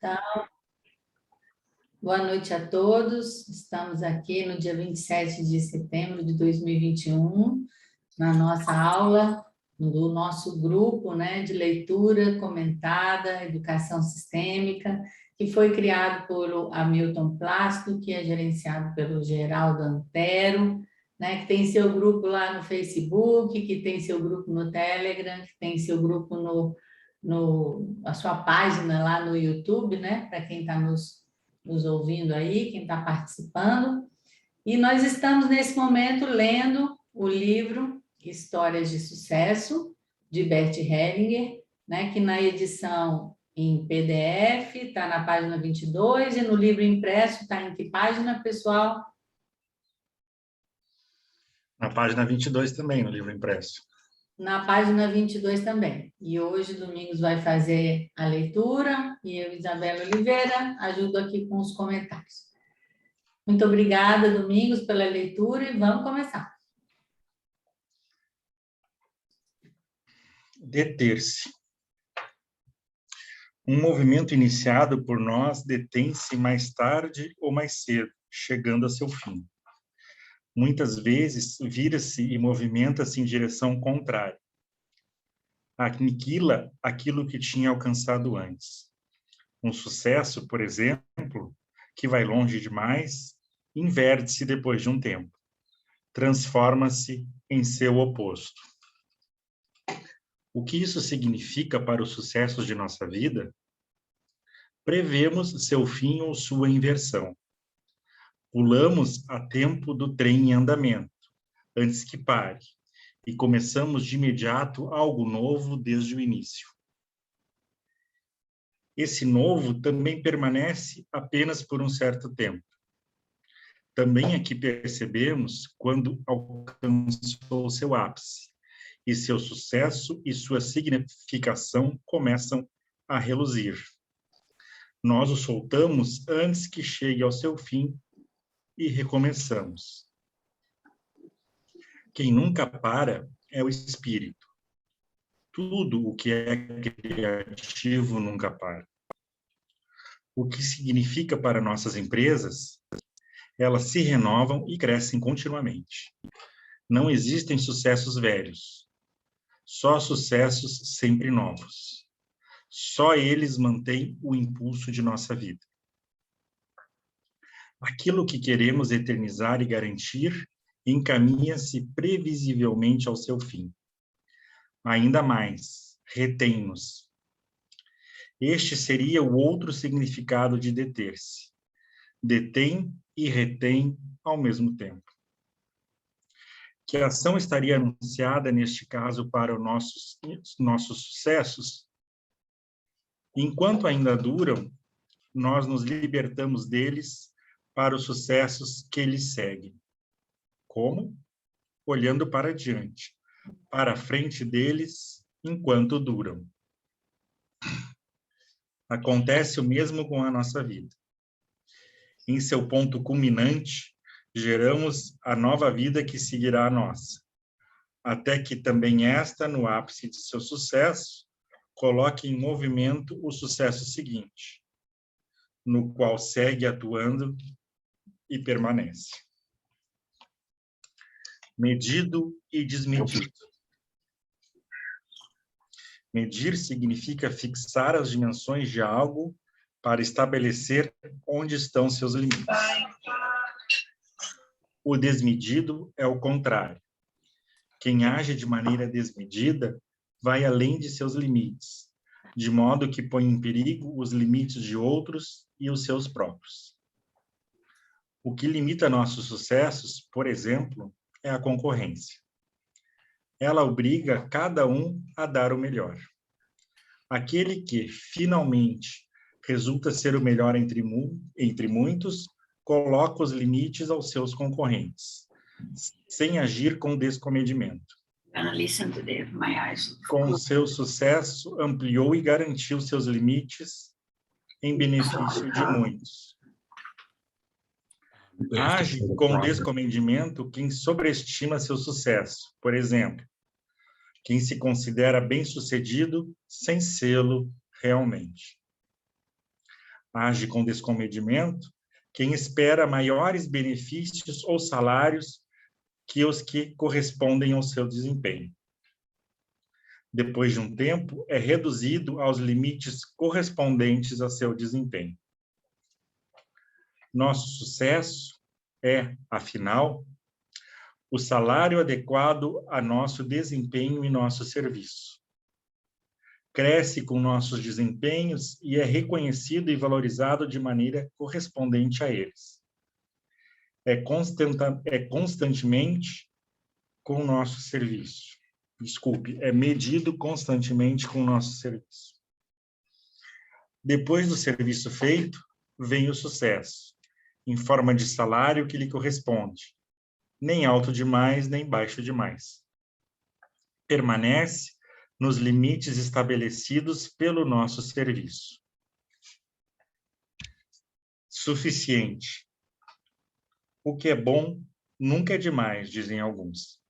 Então, boa noite a todos. Estamos aqui no dia 27 de setembro de 2021, na nossa aula do nosso grupo, de leitura comentada, educação sistêmica, que foi criado por Hamilton Plácido, que é gerenciado pelo Geraldo Antero, que tem seu grupo lá no Facebook, que tem seu grupo no Telegram, que tem seu grupo a sua página lá no YouTube, para quem está nos ouvindo aí, quem está participando. E nós estamos, nesse momento, lendo o livro Histórias de Sucesso, de Bert Hellinger, que na edição em PDF está na página 22 e no livro impresso está em que página, pessoal? Na página 22 também, no livro impresso. Na página 22 também. E hoje, Domingos vai fazer a leitura e eu, Isabela Oliveira, ajudo aqui com os comentários. Muito obrigada, Domingos, pela leitura e vamos começar. Deter-se. Um movimento iniciado por nós detém-se mais tarde ou mais cedo, chegando a seu fim. Muitas vezes, vira-se e movimenta-se em direção contrária. Aniquila aquilo que tinha alcançado antes. Um sucesso, por exemplo, que vai longe demais, inverte-se depois de um tempo. Transforma-se em seu oposto. O que isso significa para os sucessos de nossa vida? Prevemos seu fim ou sua inversão. Pulamos a tempo do trem em andamento, antes que pare, e começamos de imediato algo novo desde o início. Esse novo também permanece apenas por um certo tempo. Também aqui percebemos quando alcançou seu ápice, e seu sucesso e sua significação começam a reluzir. Nós o soltamos antes que chegue ao seu fim e recomeçamos. Quem nunca para é o espírito. Tudo o que é criativo nunca para. O que significa para nossas empresas? Elas se renovam e crescem continuamente. Não existem sucessos velhos, só sucessos sempre novos. Só eles mantêm o impulso de nossa vida. Aquilo que queremos eternizar e garantir encaminha-se previsivelmente ao seu fim. Ainda mais, retém-nos. Este seria o outro significado de deter-se. Detém e retém ao mesmo tempo. Que ação estaria anunciada, neste caso, para os nossos sucessos? Enquanto ainda duram, nós nos libertamos deles para os sucessos que eles seguem. Como? Olhando para diante, para a frente deles, enquanto duram. Acontece o mesmo com a nossa vida. Em seu ponto culminante, geramos a nova vida que seguirá a nossa, até que também esta, no ápice de seu sucesso, coloque em movimento o sucesso seguinte, no qual segue atuando e permanece. Medido e desmedido. Medir significa fixar as dimensões de algo para estabelecer onde estão seus limites. O desmedido é o contrário. Quem age de maneira desmedida vai além de seus limites, de modo que põe em perigo os limites de outros e os seus próprios. O que limita nossos sucessos, por exemplo, é a concorrência. Ela obriga cada um a dar o melhor. Aquele que, finalmente, resulta ser o melhor entre muitos, coloca os limites aos seus concorrentes, sem agir com descomedimento. Com seu sucesso, ampliou e garantiu seus limites em benefício de muitos. Age com descomedimento quem sobreestima seu sucesso. Por exemplo, quem se considera bem-sucedido sem sê-lo realmente. Age com descomedimento quem espera maiores benefícios ou salários que os que correspondem ao seu desempenho. Depois de um tempo, é reduzido aos limites correspondentes a seu desempenho. Nosso sucesso é, afinal, o salário adequado a nosso desempenho e nosso serviço. Cresce com nossos desempenhos e é reconhecido e valorizado de maneira correspondente a eles. É constantemente com o nosso serviço. Desculpe, é medido constantemente com o nosso serviço. Depois do serviço feito, vem o sucesso, em forma de salário que lhe corresponde, nem alto demais, nem baixo demais. Permanece nos limites estabelecidos pelo nosso serviço. Suficiente. O que é bom nunca é demais, dizem alguns.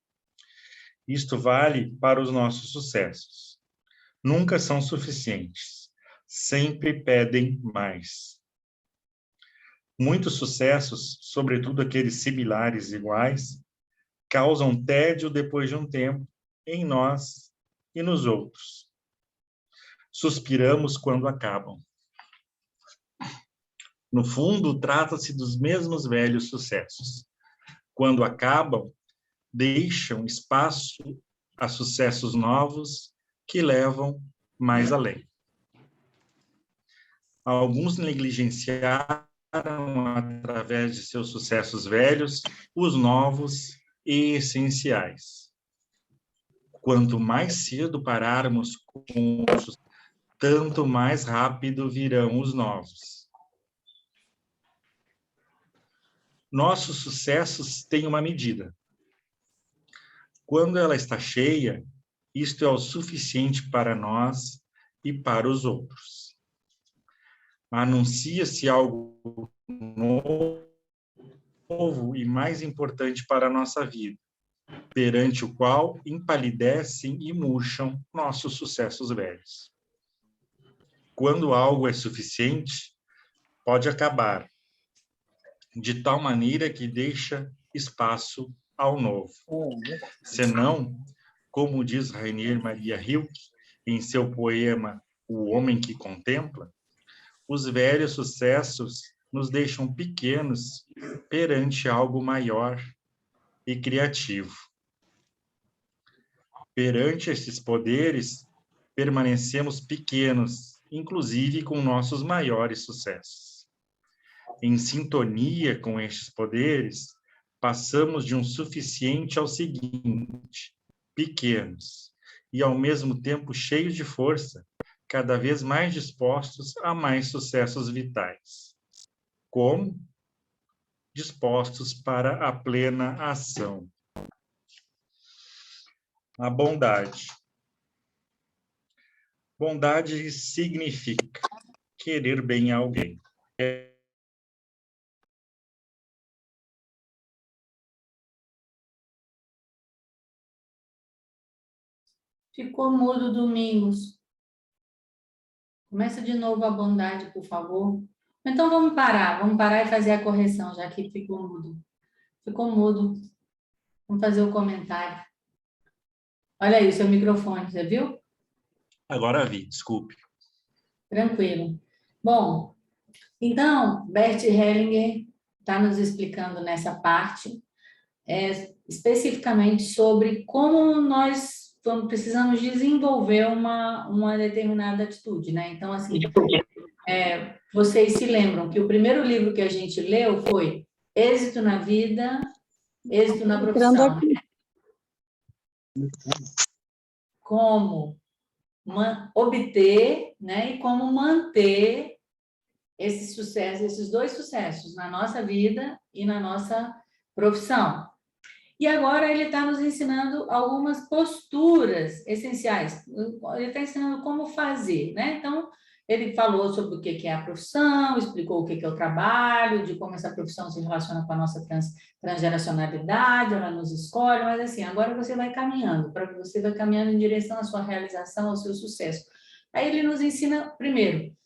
Isto vale para os nossos sucessos. Nunca são suficientes. Sempre pedem mais. Muitos sucessos, sobretudo aqueles similares iguais, causam tédio depois de um tempo em nós e nos outros. Suspiramos quando acabam. No fundo, trata-se dos mesmos velhos sucessos. Quando acabam, deixam espaço a sucessos novos que levam mais além. Alguns negligenciaram, através de seus sucessos velhos, os novos e essenciais. Quanto mais cedo pararmos com os, tanto mais rápido virão os novos. Nossos sucessos têm uma medida. Quando ela está cheia, isto é o suficiente para nós e para os outros. Anuncia-se algo novo e mais importante para a nossa vida, perante o qual empalidecem e murcham nossos sucessos velhos. Quando algo é suficiente, pode acabar, de tal maneira que deixa espaço ao novo. Senão, como diz Rainer Maria Rilke em seu poema O Homem que Contempla, os velhos sucessos nos deixam pequenos perante algo maior e criativo. Perante estes poderes, permanecemos pequenos, inclusive com nossos maiores sucessos. Em sintonia com estes poderes, passamos de um suficiente ao seguinte, pequenos, e ao mesmo tempo cheios de força, cada vez mais dispostos a mais sucessos vitais. Como? Dispostos para a plena ação. A bondade. Bondade significa querer bem a alguém. Ficou mudo, Domingos. Começa de novo a bondade, por favor. Então vamos parar e fazer a correção, já que ficou mudo. Ficou mudo. Vamos fazer o comentário. Olha aí o seu microfone, você viu? Agora vi, desculpe. Tranquilo. Bom, então, Bert Hellinger está nos explicando nessa parte, especificamente sobre como nós precisamos desenvolver uma determinada atitude, né? Então, assim, vocês se lembram que o primeiro livro que a gente leu foi Êxito na Vida, Êxito na Profissão. Como obter, né, e como manter esse sucesso, esses dois sucessos na nossa vida e na nossa profissão. E agora ele está nos ensinando algumas posturas essenciais. Ele está ensinando como fazer, né? Então, ele falou sobre o que é a profissão, explicou o que é o trabalho, de como essa profissão se relaciona com a nossa transgeracionalidade, ela nos escolhe, mas assim, agora você vai caminhando em direção à sua realização, ao seu sucesso. Aí ele nos ensina, primeiro,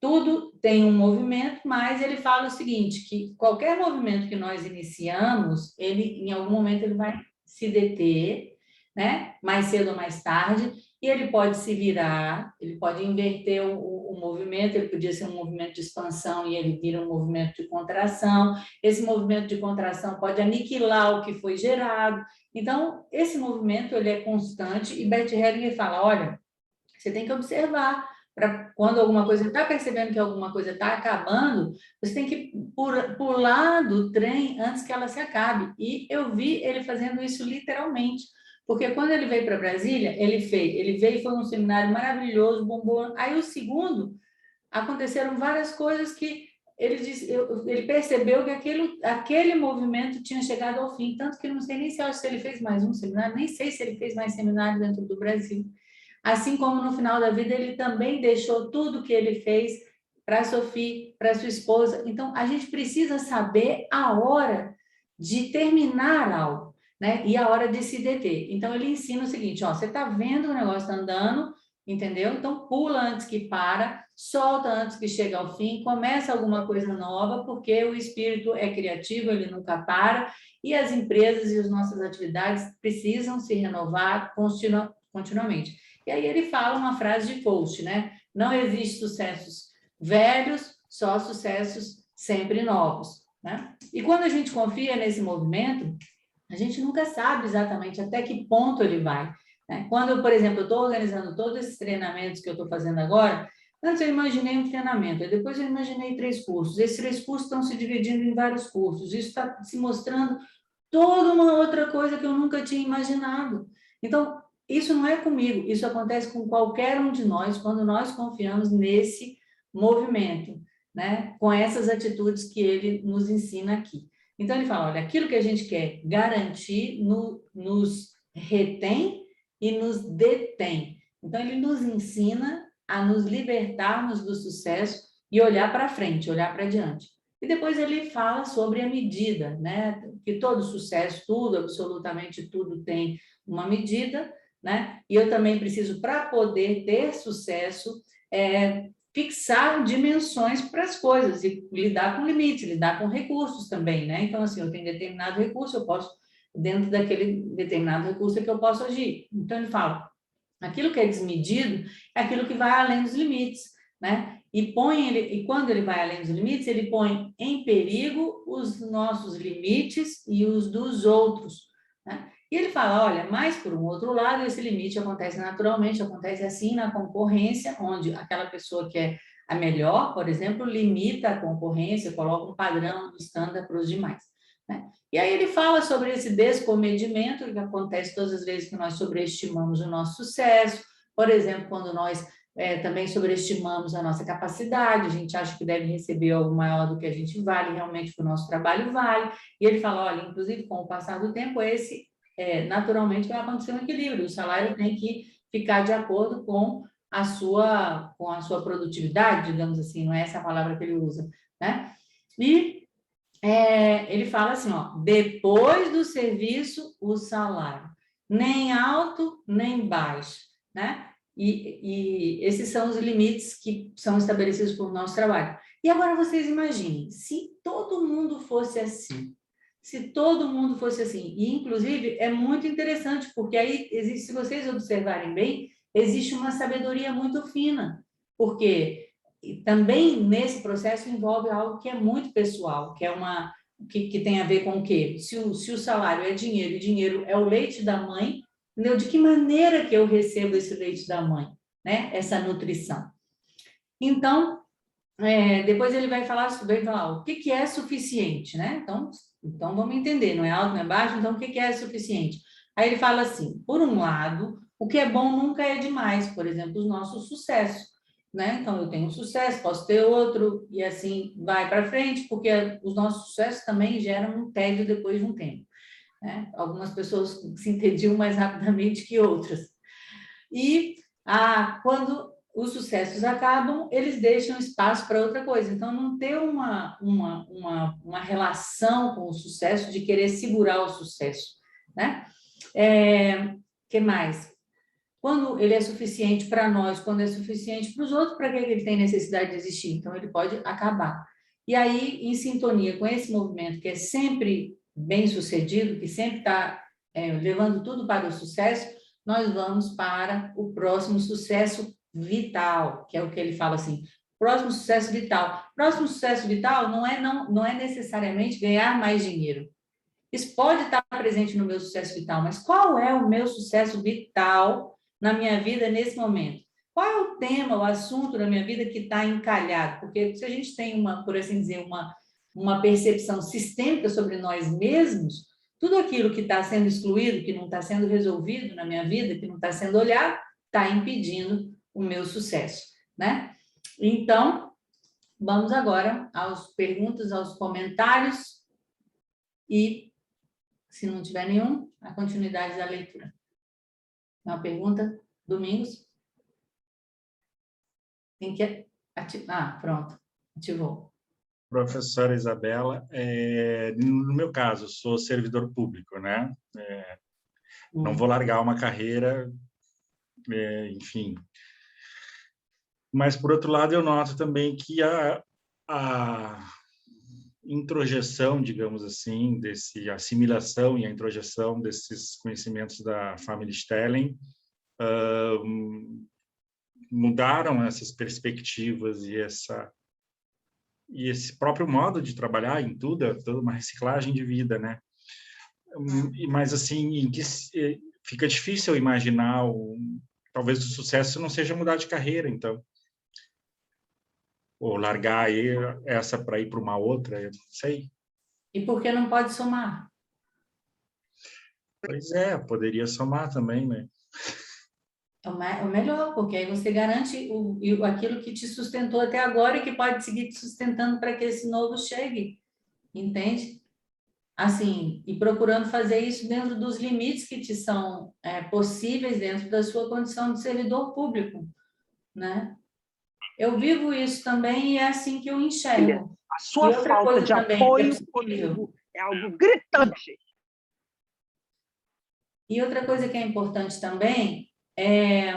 tudo tem um movimento, mas ele fala o seguinte, que qualquer movimento que nós iniciamos, ele, em algum momento, ele vai se deter, né? Mais cedo ou mais tarde, e ele pode se virar, ele pode inverter o movimento, ele podia ser um movimento de expansão e ele vira um movimento de contração. Esse movimento de contração pode aniquilar o que foi gerado. Então, esse movimento ele é constante e Bert Hellinger fala, olha, você tem que observar para quando alguma coisa está percebendo que alguma coisa está acabando, você tem que pular do trem antes que ela se acabe. E eu vi ele fazendo isso literalmente. Porque quando ele veio para Brasília, ele veio e foi um seminário maravilhoso, bombou. Aí o segundo, aconteceram várias coisas que ele disse, ele percebeu que aquele movimento tinha chegado ao fim, tanto que não sei nem se ele fez mais um seminário, nem sei se ele fez mais seminário dentro do Brasil. Assim como no final da vida ele também deixou tudo que ele fez para a Sophie, para sua esposa. Então, a gente precisa saber a hora de terminar algo, né? E a hora de se deter. Então, ele ensina o seguinte, ó, você está vendo o negócio andando, entendeu? Então, pula antes que para, solta antes que chegue ao fim, começa alguma coisa nova, porque o espírito é criativo, ele nunca para, e as empresas e as nossas atividades precisam se renovar continuamente. E aí ele fala uma frase de coach, né? Não existe sucessos velhos, só sucessos sempre novos, né? E quando a gente confia nesse movimento, a gente nunca sabe exatamente até que ponto ele vai, né? Quando eu, por exemplo, eu estou organizando todos esses treinamentos que eu estou fazendo agora, antes eu imaginei um treinamento, depois eu imaginei 3 cursos. Esses 3 cursos estão se dividindo em vários cursos. Isso está se mostrando toda uma outra coisa que eu nunca tinha imaginado. Então, isso não é comigo, isso acontece com qualquer um de nós quando nós confiamos nesse movimento, né? Com essas atitudes que ele nos ensina aqui. Então, ele fala, olha, aquilo que a gente quer garantir nos retém e nos detém. Então, ele nos ensina a nos libertarmos do sucesso e olhar para frente, olhar para diante. E depois ele fala sobre a medida, né? Que todo sucesso, tudo, absolutamente tudo tem uma medida, né? E eu também preciso, para poder ter sucesso, fixar dimensões para as coisas e lidar com limites, lidar com recursos também, né? Então, assim, eu tenho determinado recurso, eu posso, dentro daquele determinado recurso é que eu posso agir. Então, ele fala, aquilo que é desmedido é aquilo que vai além dos limites, né? E quando ele vai além dos limites, ele põe em perigo os nossos limites e os dos outros, né? E ele fala, olha, mas por um outro lado, esse limite acontece naturalmente, acontece assim na concorrência, onde aquela pessoa que é a melhor, por exemplo, limita a concorrência, coloca um padrão, um estándar para os demais, né? E aí ele fala sobre esse descomedimento que acontece todas as vezes que nós sobreestimamos o nosso sucesso, por exemplo, quando nós também sobreestimamos a nossa capacidade, a gente acha que deve receber algo maior do que a gente vale, realmente que o nosso trabalho vale, e ele fala, olha, inclusive com o passar do tempo, naturalmente vai acontecer um equilíbrio, o salário tem que ficar de acordo com a sua produtividade, digamos assim, não é essa a palavra que ele usa, né? E ele fala assim, ó, depois do serviço, o salário, nem alto, nem baixo, né? E esses são os limites que são estabelecidos por nosso trabalho. E agora vocês imaginem, se todo mundo fosse assim, e inclusive é muito interessante, porque aí existe, se vocês observarem bem, existe uma sabedoria muito fina, porque também nesse processo envolve algo que é muito pessoal, que tem a ver com o quê? Se o salário é dinheiro e dinheiro é o leite da mãe, entendeu? De que maneira que eu recebo esse leite da mãe, né? Essa nutrição. Então, depois ele vai falar o que é suficiente, né? Então vamos entender, não é alto, não é baixo, então o que é suficiente? Aí ele fala assim, por um lado, o que é bom nunca é demais, por exemplo, os nossos sucessos, né? Então eu tenho um sucesso, posso ter outro, e assim vai para frente, porque os nossos sucessos também geram um tédio depois de um tempo, né? Algumas pessoas se entediam mais rapidamente que outras. E quando os sucessos acabam, eles deixam espaço para outra coisa. Então, não ter uma relação com o sucesso de querer segurar o sucesso, né? Que mais? Quando ele é suficiente para nós, quando é suficiente para os outros, para que ele tem necessidade de existir? Então, ele pode acabar. E aí, em sintonia com esse movimento, que é sempre bem sucedido, que sempre está levando tudo para o sucesso, nós vamos para o próximo sucesso vital, que é o que ele fala assim, próximo sucesso vital. Próximo sucesso vital não é necessariamente ganhar mais dinheiro. Isso pode estar presente no meu sucesso vital, mas qual é o meu sucesso vital na minha vida nesse momento? Qual é o tema, o assunto da minha vida que está encalhado? Porque se a gente tem uma, por assim dizer, uma percepção sistêmica sobre nós mesmos, tudo aquilo que está sendo excluído, que não está sendo resolvido na minha vida, que não está sendo olhado, está impedindo o meu sucesso, né? Então, vamos agora às perguntas, aos comentários e, se não tiver nenhum, a continuidade da leitura. Uma pergunta, Domingos? Tem que ativar. Ah, pronto, ativou. Professora Isabela, no meu caso, sou servidor público, né? Não vou largar uma carreira, enfim. Mas, por outro lado, eu noto também que a introjeção, digamos assim, a assimilação e a introjeção desses conhecimentos da família Stelling mudaram essas perspectivas e esse próprio modo de trabalhar em tudo, toda uma reciclagem de vida, né? Mas, assim, fica difícil imaginar, talvez o sucesso não seja mudar de carreira, então. Ou largar aí essa para ir para uma outra, eu não sei. E por que não pode somar? Pois é, poderia somar também, né? É o melhor, porque aí você garante aquilo que te sustentou até agora e que pode seguir te sustentando para que esse novo chegue, entende? Assim, e procurando fazer isso dentro dos limites que te são possíveis dentro da sua condição de servidor público, né? Eu vivo isso também e é assim que eu enxergo. A sua falta de apoio comigo é algo gritante. E outra coisa que é importante também é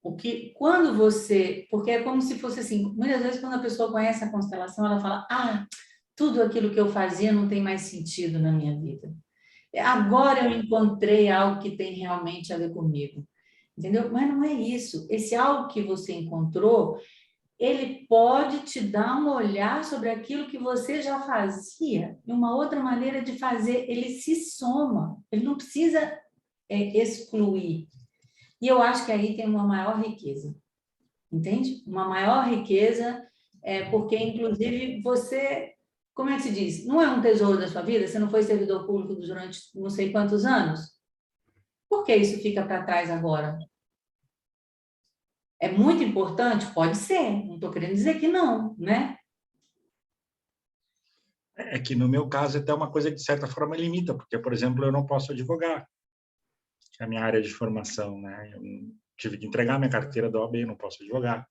o que, quando você, porque é como se fosse assim, muitas vezes quando a pessoa conhece a constelação, ela fala, tudo aquilo que eu fazia não tem mais sentido na minha vida. Agora eu encontrei algo que tem realmente a ver comigo. Entendeu? Mas não é isso. Esse algo que você encontrou, ele pode te dar um olhar sobre aquilo que você já fazia, e uma outra maneira de fazer, ele se soma, ele não precisa excluir. E eu acho que aí tem uma maior riqueza, entende? Uma maior riqueza, porque, inclusive, você, como é que se diz? Não é um tesouro da sua vida? Você não foi servidor público durante não sei quantos anos? Por que isso fica para trás agora? É muito importante? Pode ser, não estou querendo dizer que não, né? É que, no meu caso, até uma coisa que, de certa forma, limita, porque, por exemplo, eu não posso advogar, que é a minha área de formação, né? Eu tive que entregar minha carteira da OAB, não posso advogar.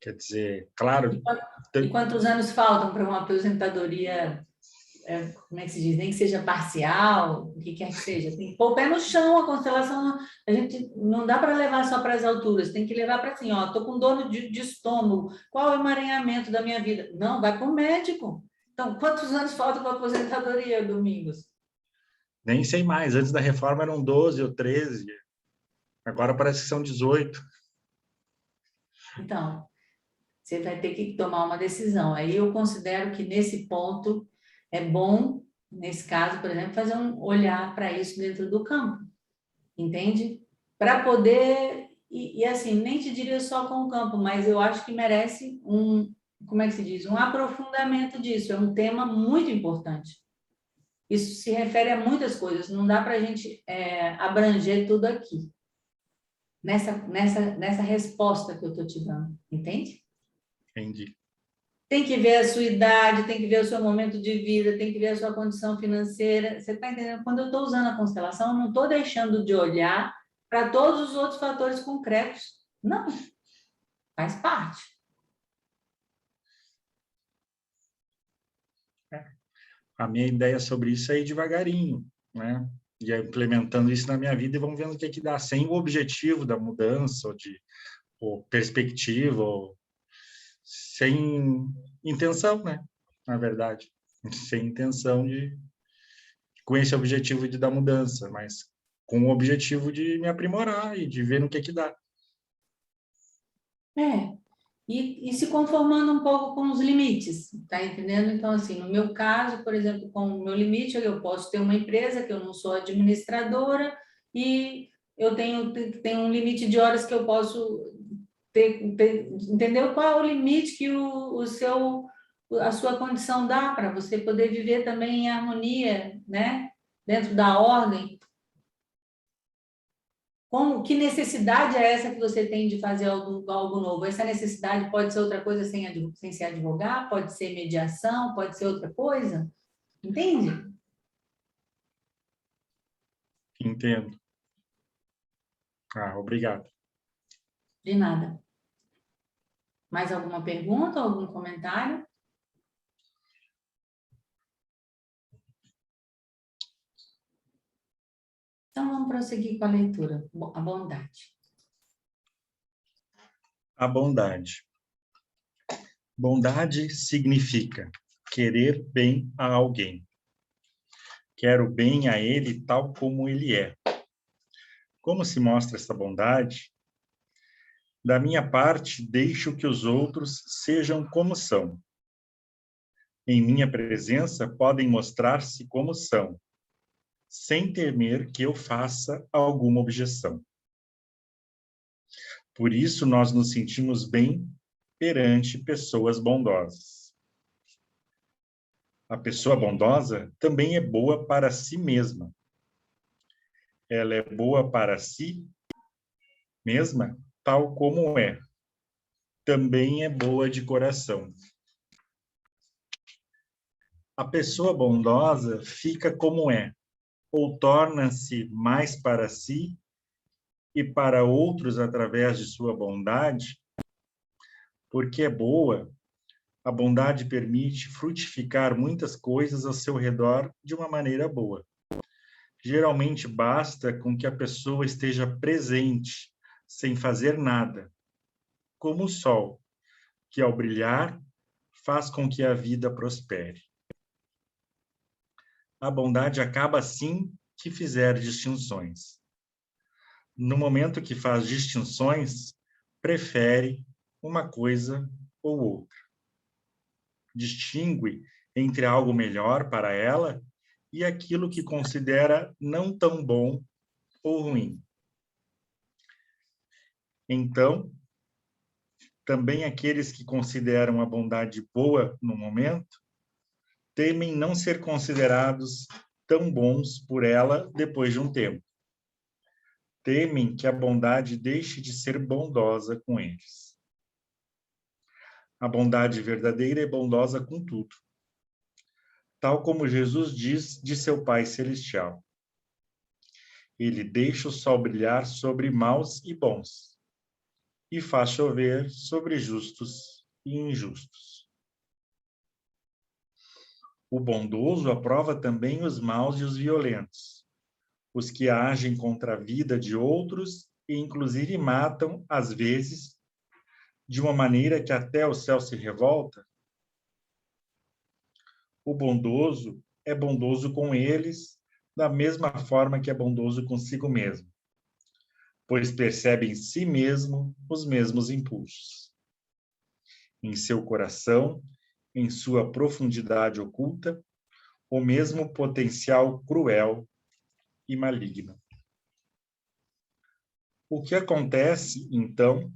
Quer dizer, claro... E quantos anos faltam para uma aposentadoria, como é que se diz? Nem que seja parcial, o que quer que seja. Tem que pôr o pé no chão, a constelação, a gente não dá para levar só para as alturas, tem que levar para assim, estou com dor de estômago, qual é o emaranhamento da minha vida? Não, vai para o médico. Então, quantos anos faltam para a aposentadoria, Domingos? Nem sei mais, antes da reforma eram 12 ou 13, agora parece que são 18. Então, você vai ter que tomar uma decisão. Aí eu considero que nesse ponto é bom, nesse caso, por exemplo, fazer um olhar para isso dentro do campo, entende? Para poder, e assim, nem te diria só com o campo, mas eu acho que merece como é que se diz? Um aprofundamento disso. É um tema muito importante. Isso se refere a muitas coisas, não dá para a gente abranger tudo aqui, nessa resposta que eu estou te dando, entende? Entendi. Tem que ver a sua idade, tem que ver o seu momento de vida, tem que ver a sua condição financeira. Você está entendendo? Quando eu estou usando a constelação, eu não estou deixando de olhar para todos os outros fatores concretos. Não, faz parte. A minha ideia sobre isso é ir devagarinho, né? e implementando isso na minha vida e vamos vendo o que é que dá, sem o objetivo da mudança, ou perspectiva, ou sem intenção, né? Na verdade, sem intenção com esse objetivo de dar mudança, mas com o objetivo de me aprimorar e de ver no que dá. E se conformando um pouco com os limites, tá entendendo? Então, assim, no meu caso, por exemplo, com o meu limite, eu posso ter uma empresa que eu não sou administradora e eu tenho um limite de horas que eu posso entendeu? Qual é o limite que a sua condição dá para você poder viver também em harmonia, né? Dentro da ordem. Que necessidade é essa que você tem de fazer algo novo? Essa necessidade pode ser outra coisa sem ser advogar, pode ser mediação, pode ser outra coisa, entende? Entendo. Obrigado. De nada. Mais alguma pergunta, algum comentário? Então, vamos prosseguir com a leitura. A bondade. A bondade. Bondade significa querer bem a alguém. Quero bem a ele tal como ele é. Como se mostra essa bondade? Da minha parte, deixo que os outros sejam como são. Em minha presença, podem mostrar-se como são, sem temer que eu faça alguma objeção. Por isso, nós nos sentimos bem perante pessoas bondosas. A pessoa bondosa também é boa para si mesma. Ela é boa para si mesma, tal como é. Também é boa de coração. A pessoa bondosa fica como é, ou torna-se mais para si e para outros através de sua bondade, porque é boa. A bondade permite frutificar muitas coisas ao seu redor de uma maneira boa. Geralmente basta com que a pessoa esteja presente, sem fazer nada, como o sol, que ao brilhar faz com que a vida prospere. A bondade acaba assim que fizer distinções. No momento que faz distinções, prefere uma coisa ou outra. Distingue entre algo melhor para ela e aquilo que considera não tão bom ou ruim. Então, também aqueles que consideram a bondade boa no momento, temem não ser considerados tão bons por ela depois de um tempo. Temem que a bondade deixe de ser bondosa com eles. A bondade verdadeira é bondosa com tudo, tal como Jesus diz de seu Pai Celestial. Ele deixa o sol brilhar sobre maus e bons, e faz chover sobre justos e injustos. O bondoso aprova também os maus e os violentos, os que agem contra a vida de outros e inclusive matam, às vezes, de uma maneira que até o céu se revolta. O bondoso é bondoso com eles, da mesma forma que é bondoso consigo mesmo, pois percebe em si mesmo os mesmos impulsos. Em seu coração, em sua profundidade oculta, o mesmo potencial cruel e maligno. O que acontece, então,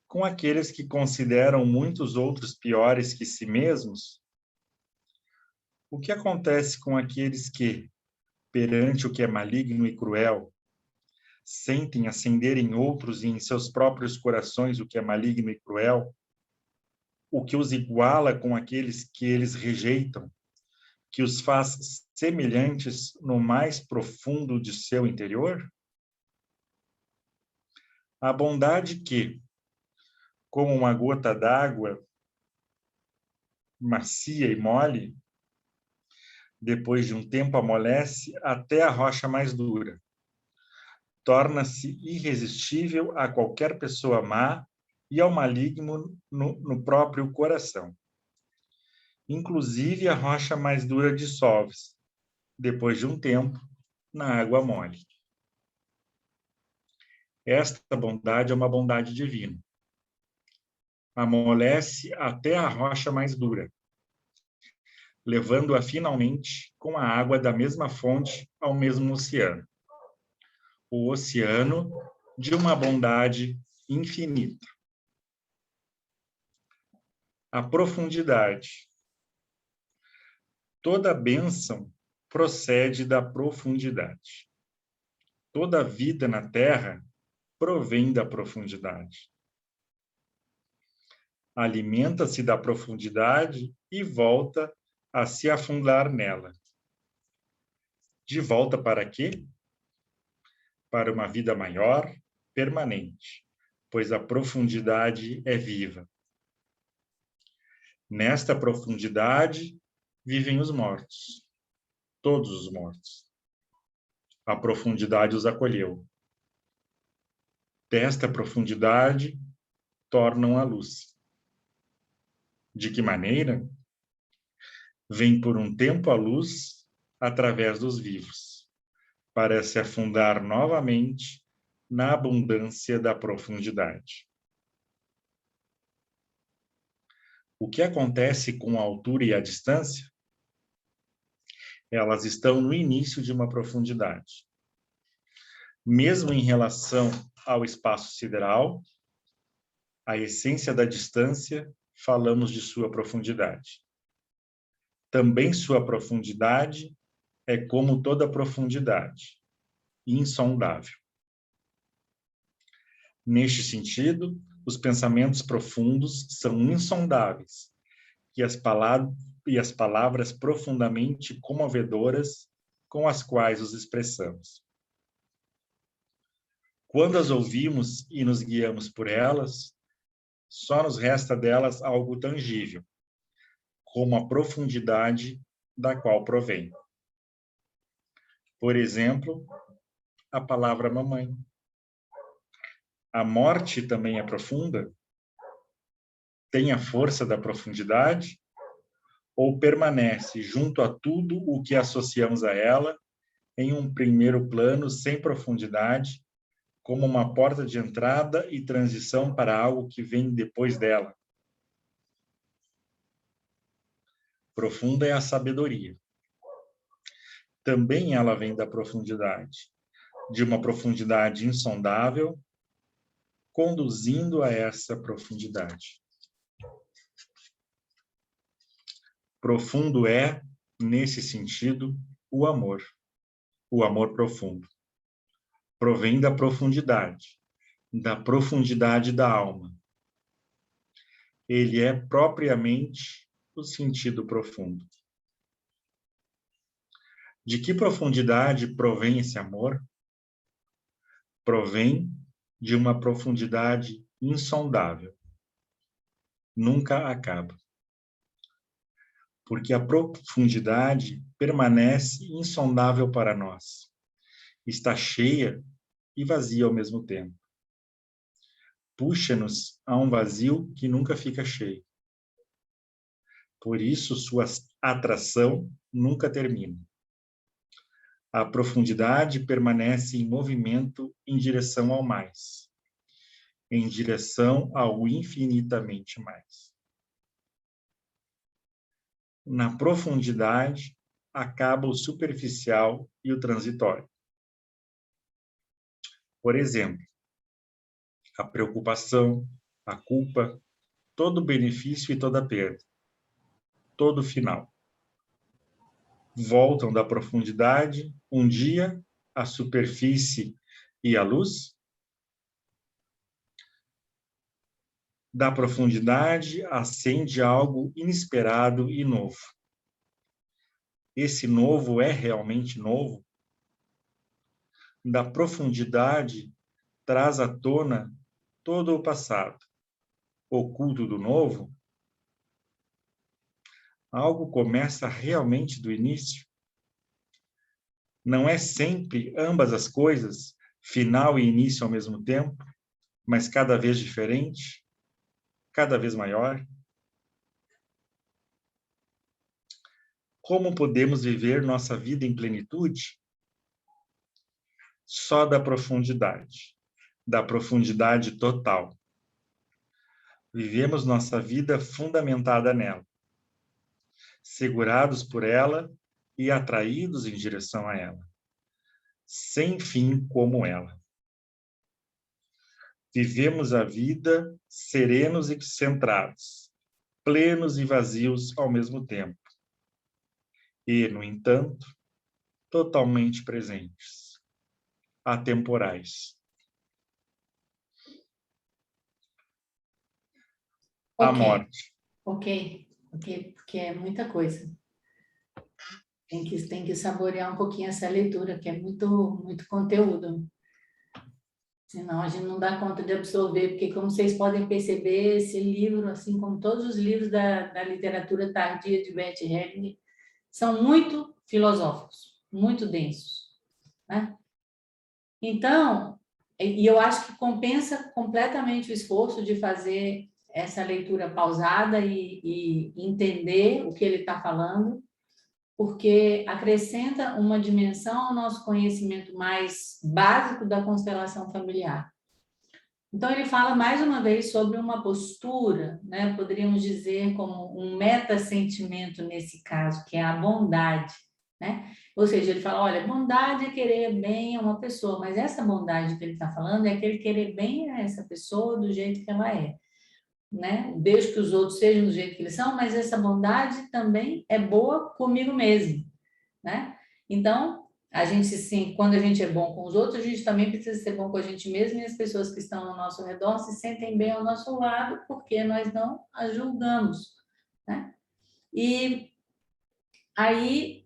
com aqueles que consideram muitos outros piores que si mesmos? O que acontece com aqueles que, perante o que é maligno e cruel, sentem acender em outros e em seus próprios corações o que é maligno e cruel? O que os iguala com aqueles que eles rejeitam, que os faz semelhantes no mais profundo de seu interior? A bondade que, como uma gota d'água macia e mole, Depois de um tempo amolece até a rocha mais dura. Torna-se irresistível a qualquer pessoa má e ao maligno no próprio coração. Inclusive a rocha mais dura dissolve-se, depois de um tempo, na água mole. Esta bondade é uma bondade divina. Amolece até a rocha mais dura, levando-a finalmente com a água da mesma fonte ao mesmo oceano. O oceano de uma bondade infinita. A profundidade. Toda bênção procede da profundidade. Toda vida na terra provém da profundidade. Alimenta-se da profundidade e volta a se afundar nela. De volta para quê? Para uma vida maior, permanente, pois a profundidade é viva. Nesta profundidade vivem os mortos, todos os mortos. A profundidade os acolheu. Desta profundidade tornam a luz. De que maneira? Vem por um tempo a luz através dos vivos, para se afundar novamente na abundância da profundidade. O que acontece com a altura e a distância? Elas estão no início de uma profundidade. Mesmo em relação ao espaço sideral, a essência da distância, falamos de sua profundidade. Também sua profundidade é como toda profundidade, insondável. Neste sentido, os pensamentos profundos são insondáveis, e as palavras profundamente comovedoras com as quais os expressamos. Quando as ouvimos e nos guiamos por elas, só nos resta delas algo tangível, como a profundidade da qual provém. Por exemplo, a palavra mamãe. A morte também é profunda? Tem a força da profundidade? Ou permanece junto a tudo o que associamos a ela, em um primeiro plano sem profundidade, como uma porta de entrada e transição para algo que vem depois dela? Profunda é a sabedoria. Também ela vem da profundidade, de uma profundidade insondável, conduzindo a essa profundidade. Profundo é, nesse sentido, o amor profundo. Provém da profundidade da alma. Ele é propriamente o sentido profundo. De que profundidade provém esse amor? Provém de uma profundidade insondável. Nunca acaba. Porque a profundidade permanece insondável para nós. Está cheia e vazia ao mesmo tempo. Puxa-nos a um vazio que nunca fica cheio. Por isso, sua atração nunca termina. A profundidade permanece em movimento em direção ao mais, em direção ao infinitamente mais. Na profundidade, acaba o superficial e o transitório. Por exemplo, a preocupação, a culpa, todo benefício e toda perda, todo final. Voltam da profundidade, um dia, à superfície e à luz. Da profundidade, acende algo inesperado e novo. Esse novo é realmente novo? Da profundidade, traz à tona todo o passado, oculto do novo. Algo começa realmente do início? Não é sempre ambas as coisas, final e início ao mesmo tempo, mas cada vez diferente, cada vez maior? Como podemos viver nossa vida em plenitude? Só da profundidade total. Vivemos nossa vida fundamentada nela, segurados por ela e atraídos em direção a ela, sem fim como ela. Vivemos a vida serenos e centrados, plenos e vazios ao mesmo tempo. E, no entanto, totalmente presentes, atemporais. A morte. Ok, porque é muita coisa. Tem que saborear um pouquinho essa leitura, que é muito conteúdo. Senão a gente não dá conta de absorver, porque como vocês podem perceber, esse livro, assim como todos os livros da literatura tardia de Bert Hellinger, são muito filosóficos, muito densos, né? Então, e eu acho que compensa completamente o esforço de fazer essa leitura pausada e entender o que ele está falando, porque acrescenta uma dimensão ao nosso conhecimento mais básico da constelação familiar. Então, ele fala mais uma vez sobre uma postura, né? Poderíamos dizer como um meta-sentimento nesse caso, que é a bondade, né? Ou seja, ele fala, olha, bondade é querer bem a uma pessoa, mas essa bondade que ele está falando é aquele querer bem a essa pessoa do jeito que ela é, né? Desde que os outros sejam do jeito que eles são, mas essa bondade também é boa comigo mesmo, né? Então, a gente sim, quando a gente é bom com os outros, a gente também precisa ser bom com a gente mesmo e as pessoas que estão ao nosso redor se sentem bem ao nosso lado, porque nós não as julgamos, né? E aí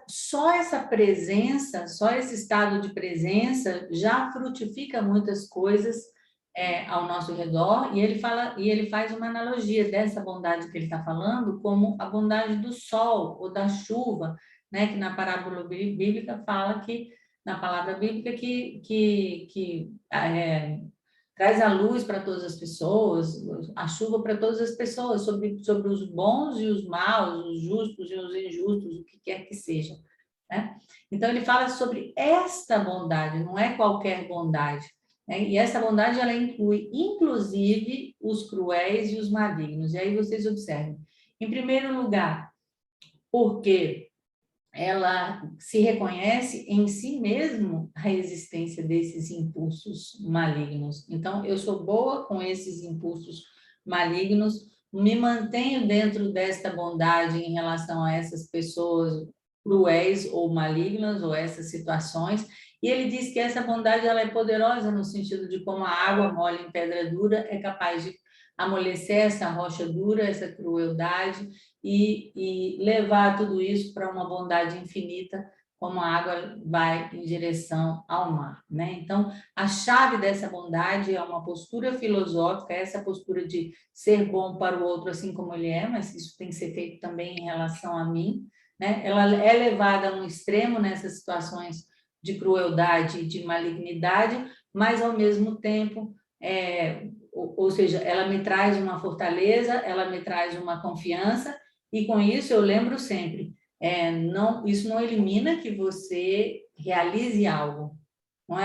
só essa presença, só esse estado de presença já frutifica muitas coisas ao nosso redor, e ele faz uma analogia dessa bondade que ele está falando como a bondade do sol ou da chuva, né, que na parábola bíblica fala que, na palavra bíblica, que traz a luz para todas as pessoas, a chuva para todas as pessoas, sobre os bons e os maus, os justos e os injustos, o que quer que seja, né? Então, ele fala sobre esta bondade, não é qualquer bondade, né? E essa bondade, ela inclui, inclusive, os cruéis e os malignos. E aí vocês observem. Em primeiro lugar, porque ela se reconhece em si mesmo a existência desses impulsos malignos. Então, eu sou boa com esses impulsos malignos, me mantenho dentro desta bondade em relação a essas pessoas cruéis ou malignas, ou essas situações, e ele diz que essa bondade ela é poderosa no sentido de como a água mole em pedra dura é capaz de amolecer essa rocha dura, essa crueldade, e levar tudo isso para uma bondade infinita, como a água vai em direção ao mar, né? Então, a chave dessa bondade é uma postura filosófica, essa postura de ser bom para o outro assim como ele é, mas isso tem que ser feito também em relação a mim, né? Ela é levada a um extremo nessas situações de crueldade e de malignidade, mas ao mesmo tempo ou seja, ela me traz uma fortaleza, ela me traz uma confiança, e com isso eu lembro sempre, isso não elimina que você realize algo, não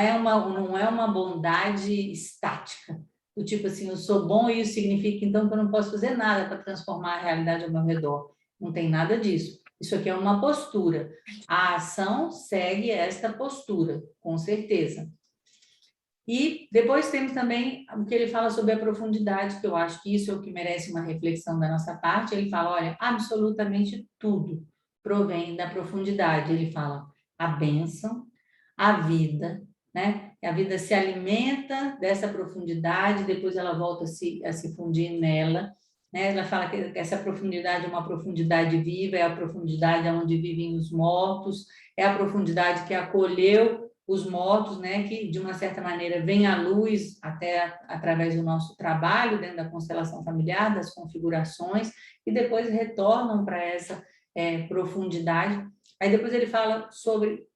é uma bondade estática, do tipo assim, eu sou bom e isso significa então que eu não posso fazer nada para transformar a realidade ao meu redor, não tem nada disso, isso aqui é uma postura, a ação segue esta postura, com certeza. E depois temos também o que ele fala sobre a profundidade, que eu acho que isso é o que merece uma reflexão da nossa parte. Ele fala, olha, absolutamente tudo provém da profundidade. Ele fala a bênção, a vida, né? A vida se alimenta dessa profundidade, depois ela volta a se fundir nela, né? Ela fala que essa profundidade é uma profundidade viva, é a profundidade onde vivem os mortos, é a profundidade que acolheu os mortos, né, que de uma certa maneira vem à luz até através do nosso trabalho dentro da constelação familiar, das configurações, e depois retornam para essa profundidade. Aí depois ele fala sobre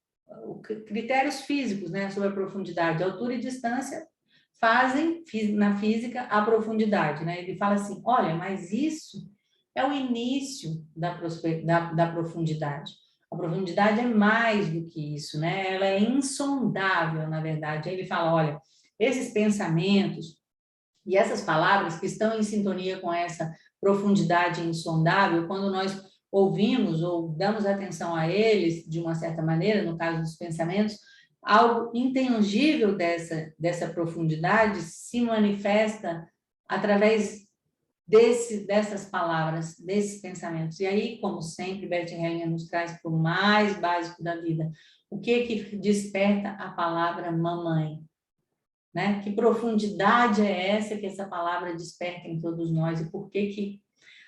critérios físicos, né, sobre a profundidade. Altura e distância fazem, na física, a profundidade, né? Ele fala assim, olha, mas isso é o início da profundidade. A profundidade é mais do que isso, né? Ela é insondável, na verdade. Aí ele fala, olha, esses pensamentos e essas palavras que estão em sintonia com essa profundidade insondável, quando nós ouvimos ou damos atenção a eles, de uma certa maneira, no caso dos pensamentos, algo intangível dessa profundidade se manifesta através dessas palavras, desses pensamentos. E aí, como sempre, Bert Hellinger nos traz para o mais básico da vida. O que desperta a palavra mamãe? Né? Que profundidade é essa que essa palavra desperta em todos nós? E por que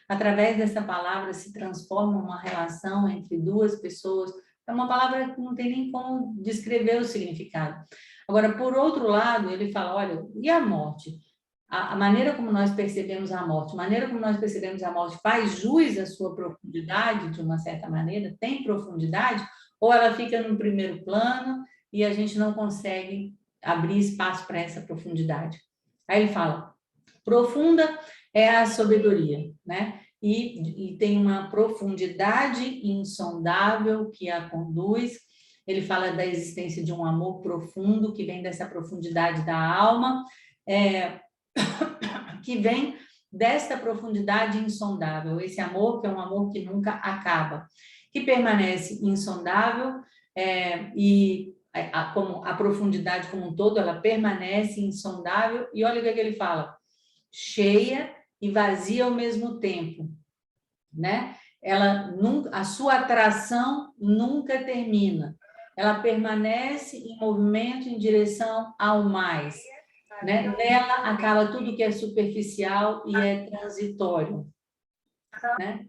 através dessa palavra se transforma uma relação entre duas pessoas? É uma palavra que não tem nem como descrever o significado. Agora, por outro lado, ele fala, olha, e a morte? A maneira como nós percebemos a morte, a maneira como nós percebemos a morte faz jus à sua profundidade, de uma certa maneira? Tem profundidade? Ou ela fica no primeiro plano e a gente não consegue abrir espaço para essa profundidade? Aí ele fala, profunda é a sabedoria, né? E tem uma profundidade insondável que a conduz. Ele fala da existência de um amor profundo que vem dessa profundidade da alma, que vem desta profundidade insondável, esse amor que é um amor que nunca acaba, que permanece insondável e como a profundidade como um todo, ela permanece insondável, e olha o que ele fala, cheia e vazia ao mesmo tempo, né? Ela nunca, a sua atração nunca termina, ela permanece em movimento em direção ao mais, né? Nela acaba tudo que é superficial e é transitório, né?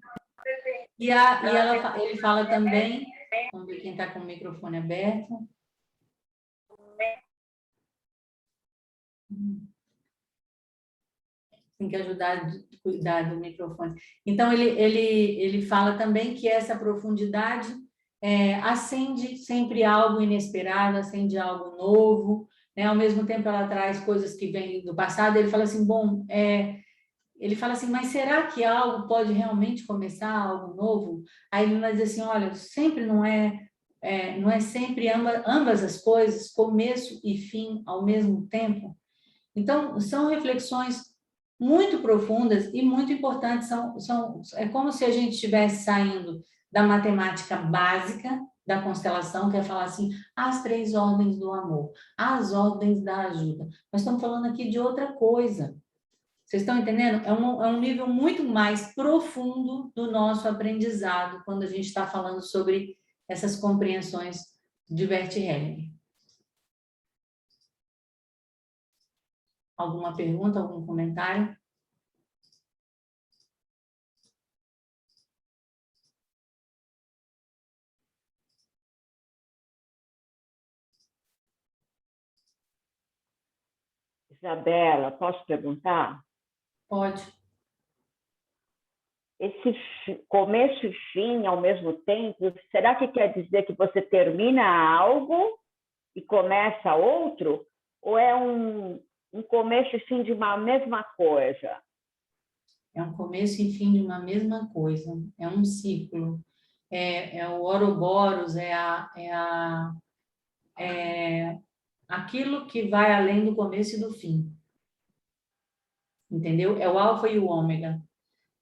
Ele fala também, vamos ver quem está com o microfone aberto. Tem que ajudar a cuidar do microfone. Então, ele fala também que essa profundidade acende sempre algo inesperado, acende algo novo, né? Ao mesmo tempo ela traz coisas que vêm do passado. Ele fala assim, bom, ele fala assim, mas será que algo pode realmente começar, algo novo? Aí ele vai dizer assim, olha, sempre não é sempre ambas as coisas, começo e fim ao mesmo tempo. Então, são reflexões muito profundas e muito importantes. É como se a gente estivesse saindo da matemática básica da constelação, que é falar assim, as 3 ordens do amor, as ordens da ajuda. Nós estamos falando aqui de outra coisa. Vocês estão entendendo? É um nível muito mais profundo do nosso aprendizado quando a gente está falando sobre essas compreensões de Bert Hellinger. Alguma pergunta, algum comentário? Isabela, posso perguntar? Pode. Esse começo e fim ao mesmo tempo, será que quer dizer que você termina algo e começa outro? Ou é um começo e fim de uma mesma coisa? É um começo e fim de uma mesma coisa. É um ciclo. O Ouroboros, aquilo que vai além do começo e do fim. Entendeu? É o alfa e o ômega.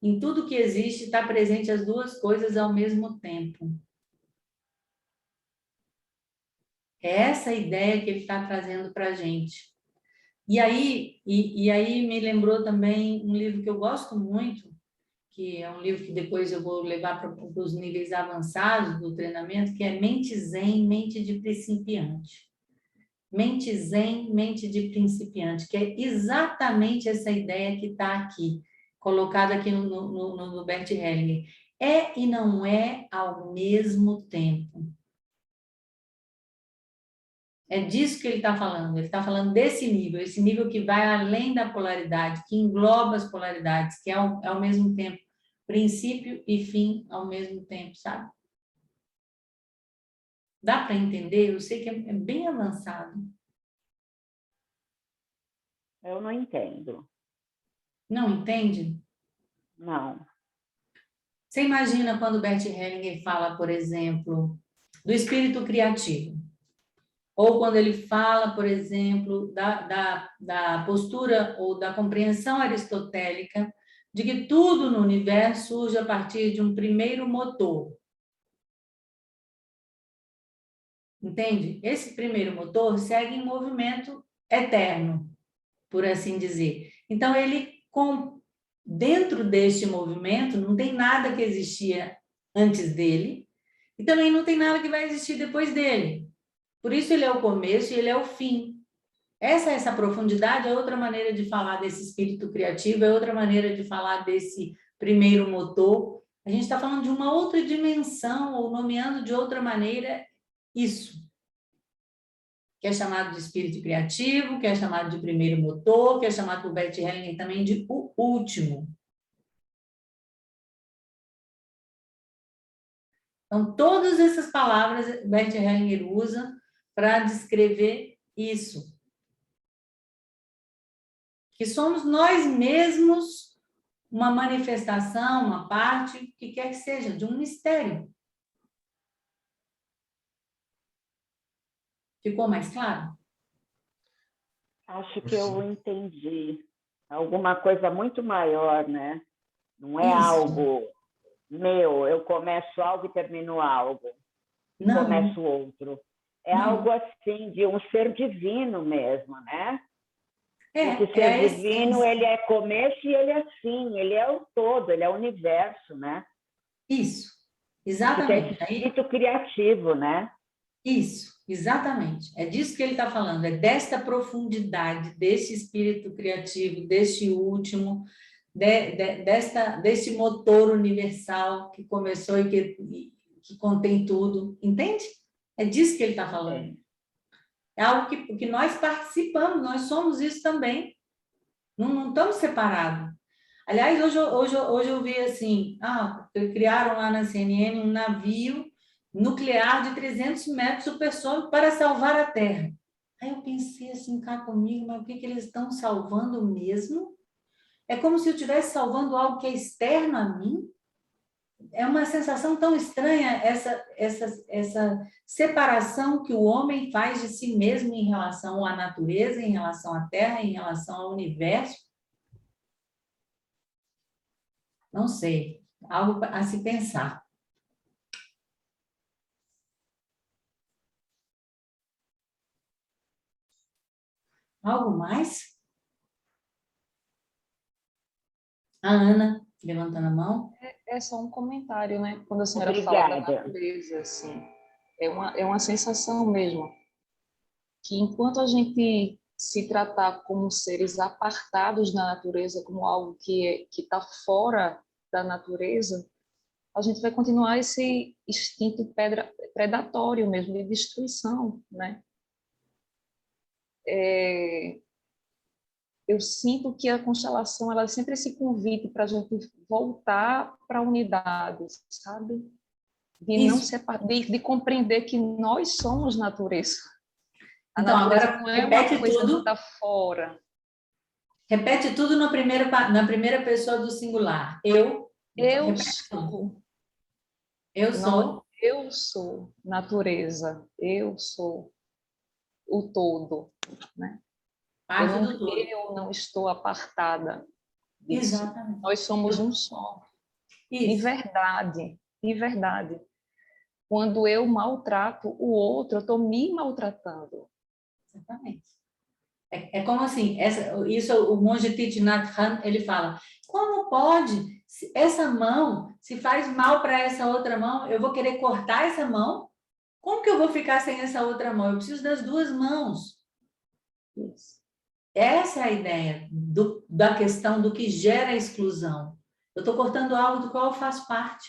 Em tudo que existe, está presente as duas coisas ao mesmo tempo. É essa ideia que ele está trazendo para a gente. E aí me lembrou também um livro que eu gosto muito, que é um livro que depois eu vou levar para os níveis avançados do treinamento, que é Mente Zen, Mente de Principiante. Mente Zen, Mente de Principiante, que é exatamente essa ideia que está aqui, colocada aqui no Bert Hellinger. É e não é ao mesmo tempo. É disso que ele está falando. Ele está falando desse nível, esse nível que vai além da polaridade, que engloba as polaridades, que é ao mesmo tempo princípio e fim ao mesmo tempo, sabe? Dá para entender? Eu sei que é bem avançado. Eu não entendo. Não entende? Não. Você imagina quando Bert Hellinger fala, por exemplo, do espírito criativo? Ou quando ele fala, por exemplo, da postura ou da compreensão aristotélica de que tudo no universo surge a partir de um primeiro motor. Entende? Esse primeiro motor segue em movimento eterno, por assim dizer. Então, dentro deste movimento, não tem nada que existia antes dele, e também não tem nada que vai existir depois dele. Por isso, ele é o começo e ele é o fim. Essa profundidade é outra maneira de falar desse espírito criativo, é outra maneira de falar desse primeiro motor. A gente está falando de uma outra dimensão, ou nomeando de outra maneira isso, que é chamado de espírito criativo, que é chamado de primeiro motor, que é chamado por Bert Hellinger também de o último. Então, todas essas palavras Bert Hellinger usa para descrever isso. Que somos nós mesmos uma manifestação, uma parte, que quer que seja, de um mistério. Ficou mais claro? Acho que eu entendi. Alguma coisa muito maior, né? Não é Isso. algo meu, eu começo algo e termino algo. Não. Começo outro. É Não. algo assim, de um ser divino mesmo, né? Esse ser a divino, essência. ele é começo e ele é fim, ele é o todo, ele é o universo, né? Isso, Que é exatamente. esse espírito criativo, né? Isso, exatamente. É disso que ele está falando, é desta profundidade, desse espírito criativo, deste último, deste motor universal que começou e que contém tudo. Entende? É disso que ele está falando. É algo que nós participamos, nós somos isso também. Não estamos separados. Aliás, hoje eu vi assim, criaram lá na CNN um navio nuclear de 300 metros supersônico para salvar a Terra. Aí eu pensei assim, cá comigo, mas o que eles estão salvando mesmo? É como se eu estivesse salvando algo que é externo a mim. É uma sensação tão estranha essa separação que o homem faz de si mesmo em relação à natureza, em relação à Terra, em relação ao universo. Não sei, algo a se pensar. Algo mais? A Ana, levantando a mão. É só um comentário, né? Quando a senhora Obrigada. fala da natureza, assim, é uma sensação mesmo, que enquanto a gente se tratar como seres apartados da natureza, como algo que está fora da natureza, a gente vai continuar esse instinto predatório mesmo, de destruição, né? Eu sinto que a constelação, ela é sempre esse convite para a gente voltar para a unidade, sabe? De não separar, de compreender que nós somos natureza. A então, natureza agora não é repete uma coisa tudo. que está fora. Repete tudo na primeira pessoa do singular. Eu Sou. Eu sou. Eu sou natureza. Eu sou o todo, né? Parte do todo. Eu não estou apartada disso. Exatamente. Nós somos um só. Isso. De verdade. Quando eu maltrato o outro, eu estou me maltratando. Exatamente. É como assim, isso o monge Thich Nhat Hanh, ele fala, como pode, essa mão, se faz mal para essa outra mão, eu vou querer cortar essa mão? Como que eu vou ficar sem essa outra mão? Eu preciso das duas mãos. Isso. Essa é a ideia da questão do que gera a exclusão. Eu estou cortando algo do qual eu faço parte.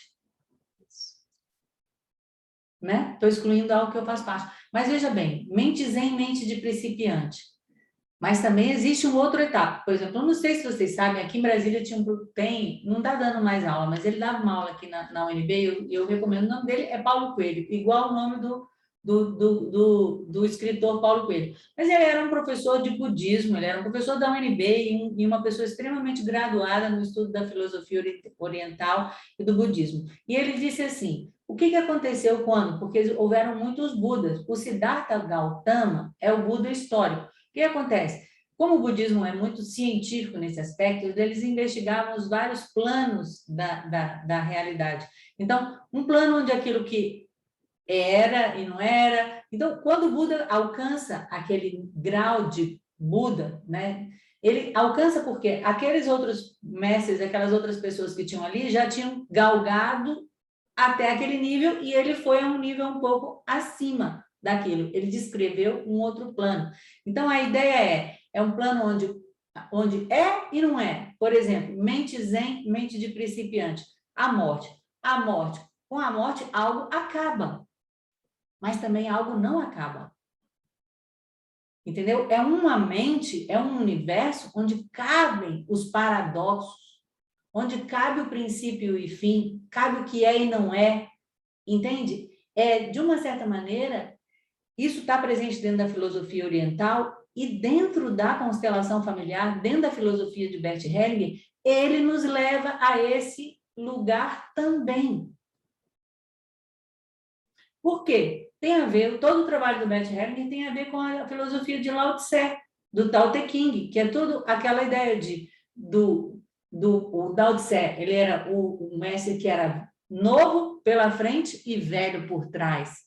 Né? Estou excluindo algo que eu faço parte. Mas veja bem, mente zen, mente de principiante. Mas também existe uma outra etapa. Por exemplo, eu não sei se vocês sabem, aqui em Brasília não está dando mais aula, mas ele dava uma aula aqui na UNB e eu recomendo. O nome dele é Paulo Coelho, igual o nome do escritor Paulo Coelho. Mas ele era um professor de budismo, ele era um professor da UNB e uma pessoa extremamente graduada no estudo da filosofia oriental e do budismo. E ele disse assim, o que aconteceu quando? Porque houveram muitos Budas. O Siddhartha Gautama é o Buda histórico. O que acontece? Como o budismo é muito científico nesse aspecto, eles investigavam os vários planos da realidade. Então, um plano onde aquilo que era e não era. Então, quando o Buda alcança aquele grau de Buda, né, ele alcança porque aqueles outros mestres, aquelas outras pessoas que tinham ali já tinham galgado até aquele nível e ele foi a um nível um pouco acima daquilo. Ele descreveu um outro plano. Então, a ideia é um plano onde é e não é. Por exemplo, mente zen, mente de principiante. A morte. A morte. Com a morte, algo acaba. Mas também algo não acaba. Entendeu? É uma mente, é um universo onde cabem os paradoxos, onde cabe o princípio e fim, cabe o que é e não é. Entende? De uma certa maneira, isso está presente dentro da filosofia oriental e dentro da constelação familiar, dentro da filosofia de Bert Hellinger, ele nos leva a esse lugar também. Por quê? Tem a ver, todo o trabalho do Bert Hellinger tem a ver com a filosofia de Lao Tse, do Tao Te Ching, que é tudo aquela ideia o Lao Tse, ele era o mestre que era novo pela frente e velho por trás.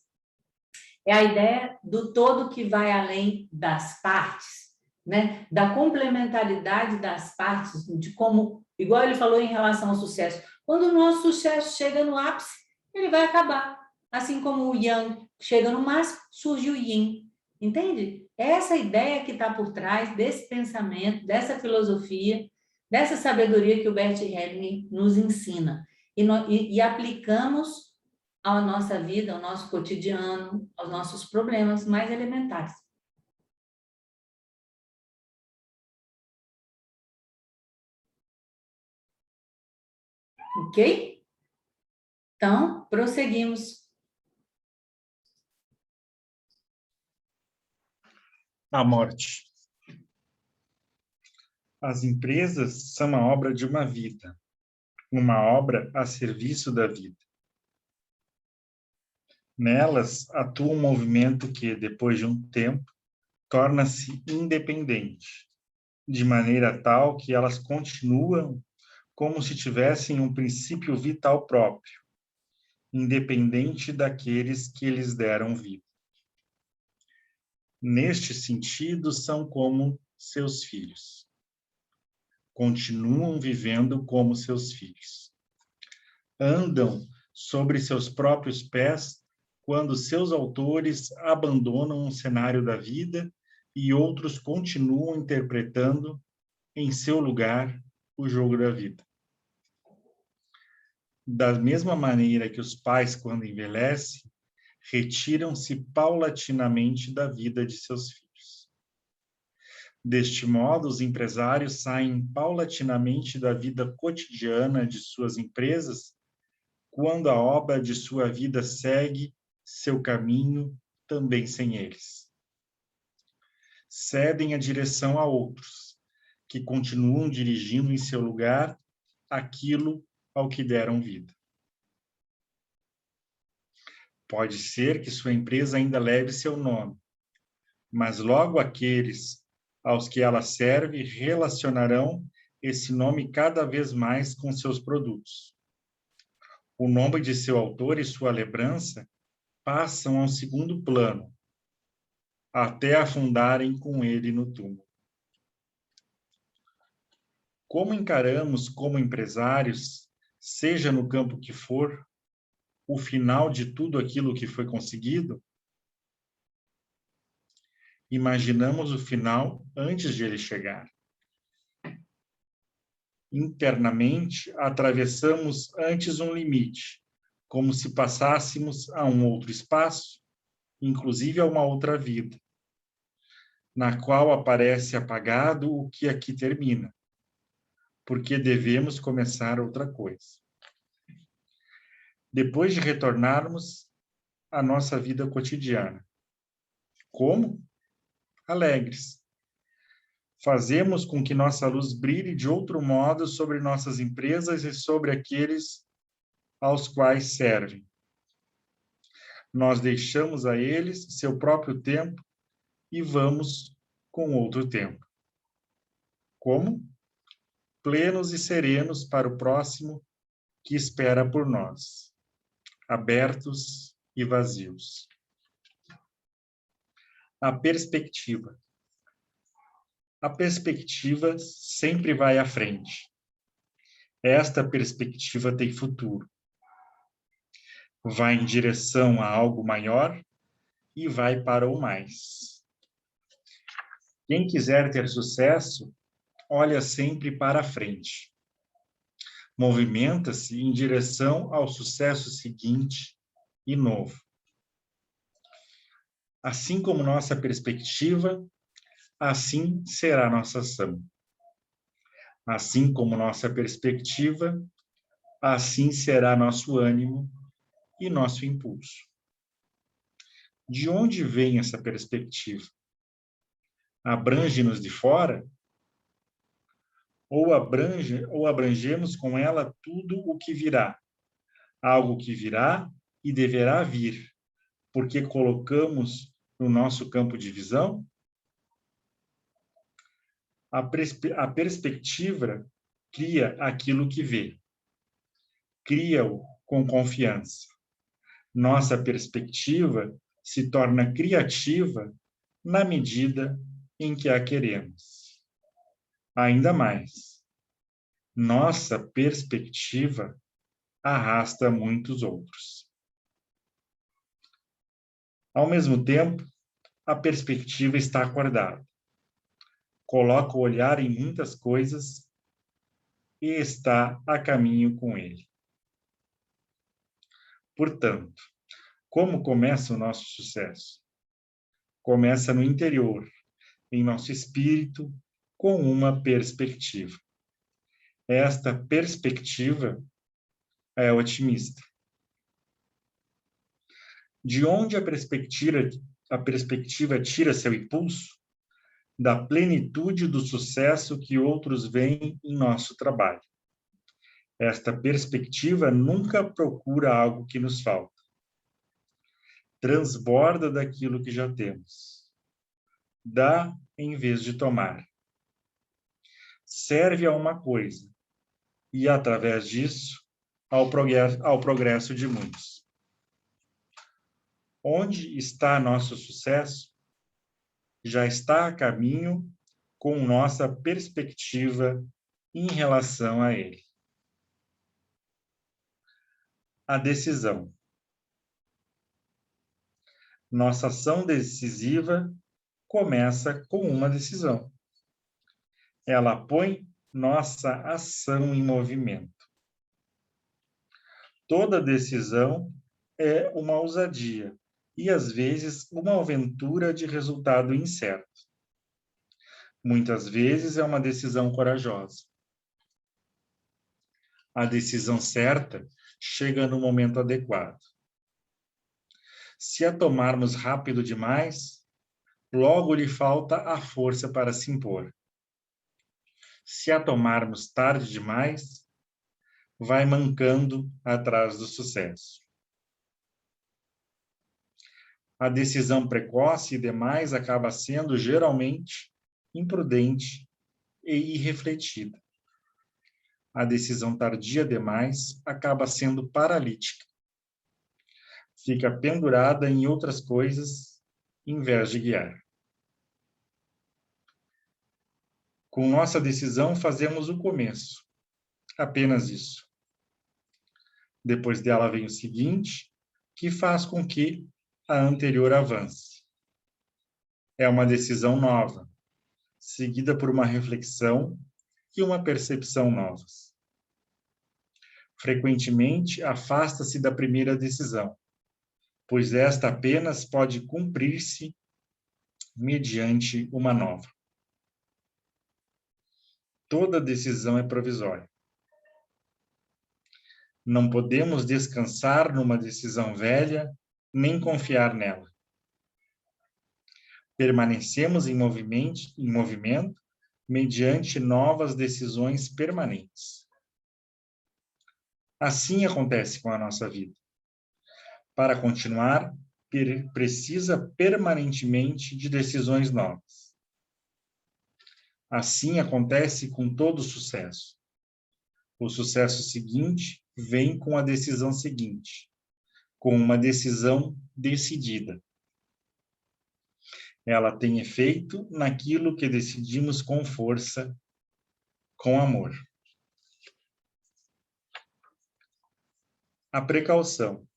É a ideia do todo que vai além das partes, né? Da complementaridade das partes, de como, igual ele falou em relação ao sucesso, quando o nosso sucesso chega no ápice, ele vai acabar. Assim como o Yang chega no máximo, surge o Yin. Entende? É essa ideia que está por trás desse pensamento, dessa filosofia, dessa sabedoria que o Bert Hellinger nos ensina. E aplicamos à nossa vida, ao nosso cotidiano, aos nossos problemas mais elementares. Ok? Então, prosseguimos. A morte. As empresas são a obra de uma vida, uma obra a serviço da vida. Nelas atua um movimento que, depois de um tempo, torna-se independente, de maneira tal que elas continuam como se tivessem um princípio vital próprio, independente daqueles que lhes deram vida. Neste sentido, são como seus filhos. Continuam vivendo como seus filhos. Andam sobre seus próprios pés quando seus autores abandonam um cenário da vida e outros continuam interpretando em seu lugar o jogo da vida. Da mesma maneira que os pais, quando envelhecem, retiram-se paulatinamente da vida de seus filhos. Deste modo, os empresários saem paulatinamente da vida cotidiana de suas empresas, quando a obra de sua vida segue seu caminho, também sem eles. Cedem a direção a outros, que continuam dirigindo em seu lugar aquilo ao que deram vida. Pode ser que sua empresa ainda leve seu nome, mas logo aqueles aos que ela serve relacionarão esse nome cada vez mais com seus produtos. O nome de seu autor e sua lembrança passam ao segundo plano, até afundarem com ele no túmulo. Como encaramos como empresários, seja no campo que for, o final de tudo aquilo que foi conseguido? Imaginamos o final antes de ele chegar. Internamente, atravessamos antes um limite, como se passássemos a um outro espaço, inclusive a uma outra vida, na qual aparece apagado o que aqui termina, porque devemos começar outra coisa. Depois de retornarmos, a nossa vida cotidiana. Como? Alegres. Fazemos com que nossa luz brilhe de outro modo sobre nossas empresas e sobre aqueles aos quais servem. Nós deixamos a eles seu próprio tempo e vamos com outro tempo. Como? Plenos e serenos para o próximo que espera por nós, abertos e vazios. A perspectiva. A perspectiva sempre vai à frente. Esta perspectiva tem futuro. Vai em direção a algo maior e vai para o mais. Quem quiser ter sucesso, olha sempre para a frente. Movimenta-se em direção ao sucesso seguinte e novo. Assim como nossa perspectiva, assim será nossa ação. Assim como nossa perspectiva, assim será nosso ânimo e nosso impulso. De onde vem essa perspectiva? Abrange-nos de fora? Ou abrangemos com ela tudo o que virá? Algo que virá e deverá vir, porque colocamos no nosso campo de visão? A perspectiva cria aquilo que vê. Cria-o com confiança. Nossa perspectiva se torna criativa na medida em que a queremos. Ainda mais, nossa perspectiva arrasta muitos outros. Ao mesmo tempo, a perspectiva está acordada. Coloca o olhar em muitas coisas e está a caminho com ele. Portanto, como começa o nosso sucesso? Começa no interior, em nosso espírito, com uma perspectiva. Esta perspectiva é otimista. De onde a perspectiva tira seu impulso? Da plenitude do sucesso que outros veem em nosso trabalho. Esta perspectiva nunca procura algo que nos falta. Transborda daquilo que já temos. Dá em vez de tomar. Serve a uma coisa e, através disso, ao progresso de muitos. Onde está nosso sucesso? Já está a caminho com nossa perspectiva em relação a ele. A decisão. Nossa ação decisiva começa com uma decisão. Ela põe nossa ação em movimento. Toda decisão é uma ousadia e, às vezes, uma aventura de resultado incerto. Muitas vezes é uma decisão corajosa. A decisão certa chega no momento adequado. Se a tomarmos rápido demais, logo lhe falta a força para se impor. Se a tomarmos tarde demais, vai mancando atrás do sucesso. A decisão precoce demais acaba sendo, geralmente, imprudente e irrefletida. A decisão tardia demais acaba sendo paralítica. Fica pendurada em outras coisas, em vez de guiar. Com nossa decisão, fazemos o começo. Apenas isso. Depois dela vem o seguinte, que faz com que a anterior avance. É uma decisão nova, seguida por uma reflexão e uma percepção novas. Frequentemente, afasta-se da primeira decisão, pois esta apenas pode cumprir-se mediante uma nova. Toda decisão é provisória. Não podemos descansar numa decisão velha nem confiar nela. Permanecemos em movimento mediante novas decisões permanentes. Assim acontece com a nossa vida. Para continuar, precisa permanentemente de decisões novas. Assim acontece com todo sucesso. O sucesso seguinte vem com a decisão seguinte, com uma decisão decidida. Ela tem efeito naquilo que decidimos com força, com amor. A precaução.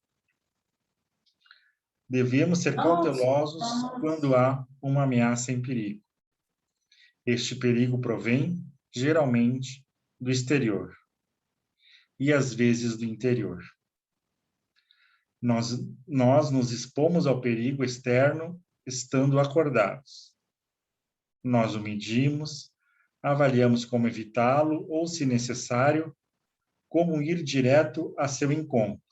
Devemos ser cautelosos quando há uma ameaça em perigo. Este perigo provém, geralmente, do exterior e, às vezes, do interior. Nós nos expomos ao perigo externo estando acordados. Nós o medimos, avaliamos como evitá-lo ou, se necessário, como ir direto a seu encontro,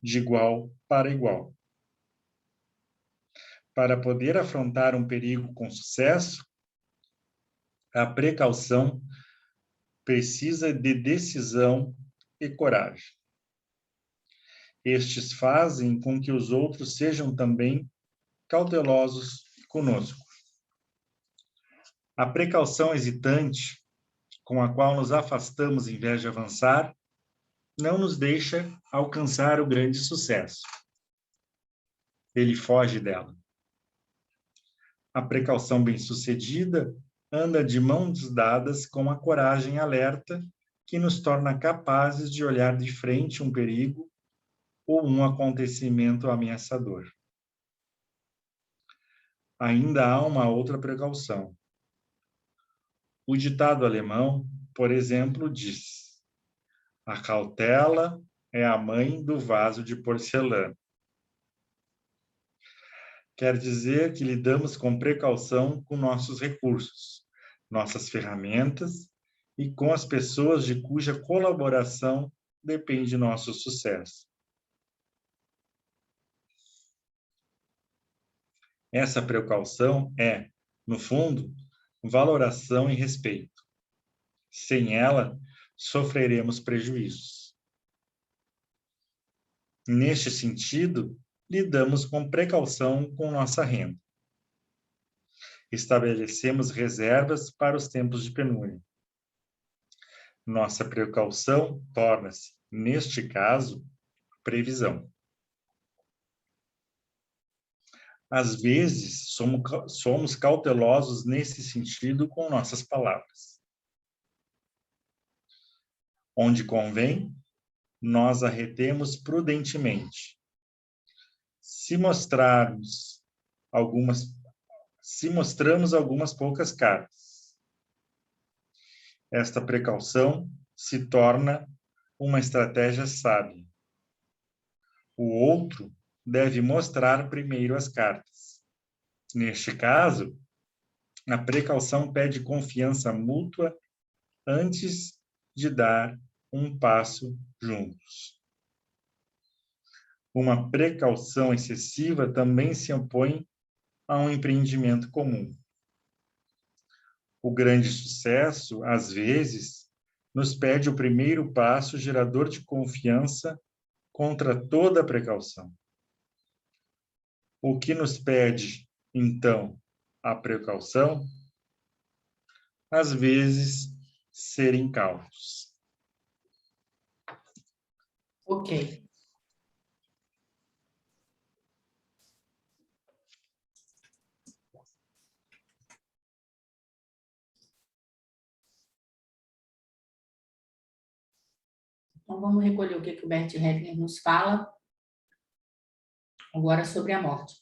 de igual para igual. Para poder afrontar um perigo com sucesso, a precaução precisa de decisão e coragem. Estes fazem com que os outros sejam também cautelosos conosco. A precaução hesitante, com a qual nos afastamos em vez de avançar, não nos deixa alcançar o grande sucesso. Ele foge dela. A precaução bem-sucedida anda de mãos dadas com a coragem alerta que nos torna capazes de olhar de frente um perigo ou um acontecimento ameaçador. Ainda há uma outra precaução. O ditado alemão, por exemplo, diz: a cautela é a mãe do vaso de porcelana. Quer dizer que lidamos com precaução com nossos recursos, nossas ferramentas e com as pessoas de cuja colaboração depende nosso sucesso. Essa precaução é, no fundo, valoração e respeito. Sem ela, sofreremos prejuízos. Neste sentido, lidamos com precaução com nossa renda. Estabelecemos reservas para os tempos de penúria. Nossa precaução torna-se, neste caso, previsão. Às vezes, somos cautelosos nesse sentido com nossas palavras. Onde convém, nós a retemos prudentemente. Se mostramos algumas poucas cartas, esta precaução se torna uma estratégia sábia. O outro deve mostrar primeiro as cartas. Neste caso, a precaução pede confiança mútua antes de dar um passo juntos. Uma precaução excessiva também se opõe a um empreendimento comum. O grande sucesso, às vezes, nos pede o primeiro passo gerador de confiança contra toda precaução. O que nos pede, então, a precaução? Às vezes, serem cautos. Ok. Então, vamos recolher o que o Bert Hellinger nos fala agora sobre a morte.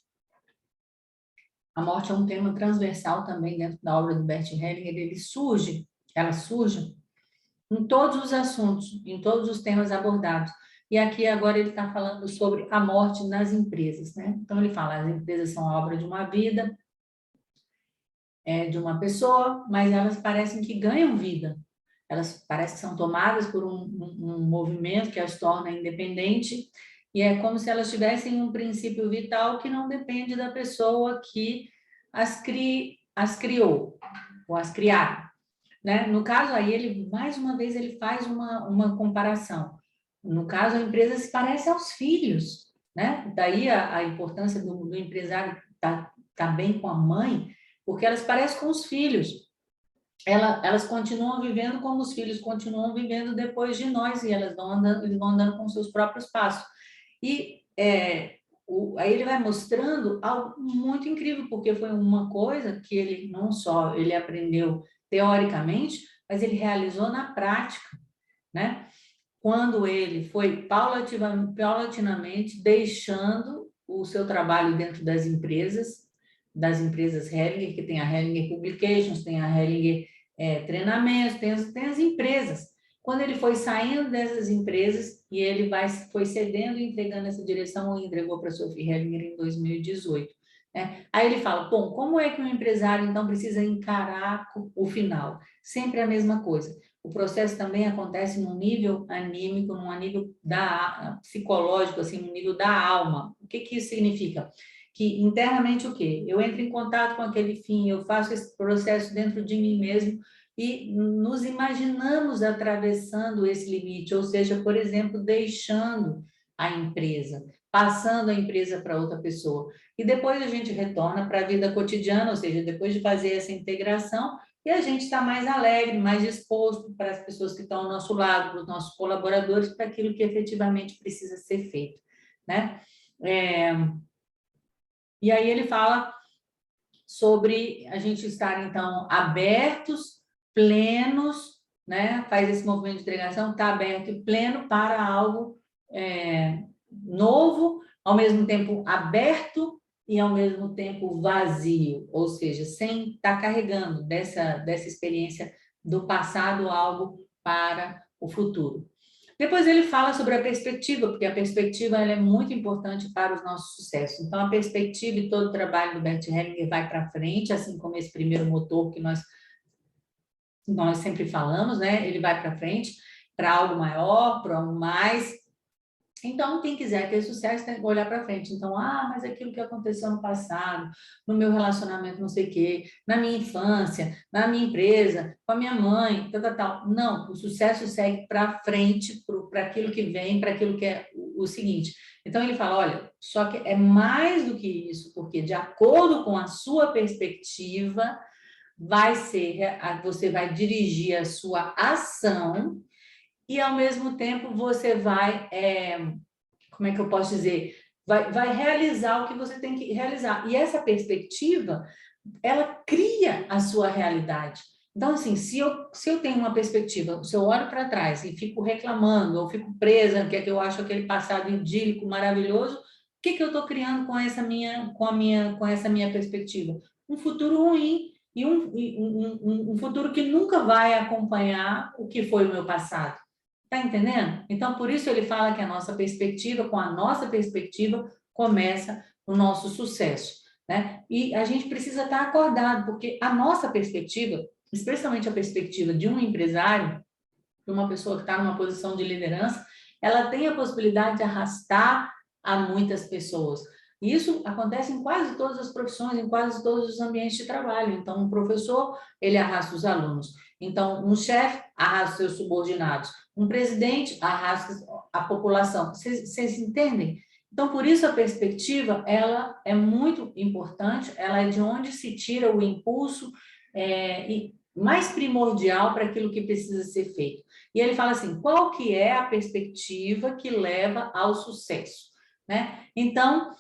A morte é um tema transversal também dentro da obra do Bert Hellinger. Ela surge em todos os assuntos, em todos os temas abordados. E aqui agora ele está falando sobre a morte nas empresas, né? Então ele fala, as empresas são a obra de uma vida, de uma pessoa, mas elas parecem que ganham vida. Elas parecem que são tomadas por um movimento que as torna independente e é como se elas tivessem um princípio vital que não depende da pessoa que as criou, ou as criaram, né? No caso aí, ele, mais uma vez, ele faz uma comparação. No caso, a empresa se parece aos filhos, né? Daí a importância do empresário tá bem com a mãe, porque elas parecem com os filhos. Elas continuam vivendo como os filhos continuam vivendo depois de nós, e eles vão andando com seus próprios passos. E aí ele vai mostrando algo muito incrível, porque foi uma coisa que ele não só ele aprendeu teoricamente, mas ele realizou na prática, né? Quando ele foi paulatinamente deixando o seu trabalho dentro das empresas Hellinger, que tem a Hellinger Publications, tem a Hellinger Treinamentos, tem as empresas. Quando ele foi saindo dessas empresas e ele foi cedendo e entregando essa direção, e entregou para a Sophie Hellinger em 2018. Né? Aí ele fala, bom, como é que um empresário, então, precisa encarar o final? Sempre a mesma coisa. O processo também acontece num nível anímico, num nível psicológico, assim, no nível da alma. O que isso significa? Que internamente o quê? Eu entro em contato com aquele fim, eu faço esse processo dentro de mim mesmo e nos imaginamos atravessando esse limite, ou seja, por exemplo, deixando a empresa, passando a empresa para outra pessoa. E depois a gente retorna para a vida cotidiana, ou seja, depois de fazer essa integração, e a gente está mais alegre, mais disposto para as pessoas que estão ao nosso lado, para os nossos colaboradores, para aquilo que efetivamente precisa ser feito, né? E aí ele fala sobre a gente estar, então, abertos, plenos, né? Faz esse movimento de entregação, está aberto e pleno para algo novo, ao mesmo tempo aberto e ao mesmo tempo vazio, ou seja, sem estar carregando dessa experiência do passado algo para o futuro. Depois ele fala sobre a perspectiva, porque a perspectiva ela é muito importante para os nossos sucessos. Então, a perspectiva e todo o trabalho do Bert Hellinger vai para frente, assim como esse primeiro motor que nós sempre falamos, né? Ele vai para frente para algo maior, para algo mais. Então, quem quiser ter sucesso tem que olhar para frente. Então, mas aquilo que aconteceu no passado, no meu relacionamento, não sei o quê, na minha infância, na minha empresa, com a minha mãe, tal. Não, o sucesso segue para frente, para aquilo que vem, para aquilo que é o seguinte. Então, ele fala, olha, só que é mais do que isso, porque de acordo com a sua perspectiva, você vai dirigir a sua ação e, ao mesmo tempo, você vai, como é que eu posso dizer? Vai realizar o que você tem que realizar. E essa perspectiva, ela cria a sua realidade. Então, assim, se eu tenho uma perspectiva, se eu olho para trás e fico reclamando, ou fico presa, que é que eu acho aquele passado idílico, maravilhoso, o que eu estou criando com essa minha perspectiva? Um futuro ruim e um futuro que nunca vai acompanhar o que foi o meu passado. Está entendendo? Então, por isso ele fala que a nossa perspectiva, com a nossa perspectiva, começa o nosso sucesso, né? E a gente precisa estar acordado, porque a nossa perspectiva, especialmente a perspectiva de um empresário, de uma pessoa que está numa posição de liderança, ela tem a possibilidade de arrastar a muitas pessoas. E isso acontece em quase todas as profissões, em quase todos os ambientes de trabalho. Então, um professor, ele arrasta os alunos. Então, um chefe arrasta seus subordinados. Um presidente arrasta a população. Vocês entendem? Então, por isso a perspectiva, ela é muito importante, ela é de onde se tira o impulso e mais primordial para aquilo que precisa ser feito. E ele fala assim, qual que é a perspectiva que leva ao sucesso? Né? Então,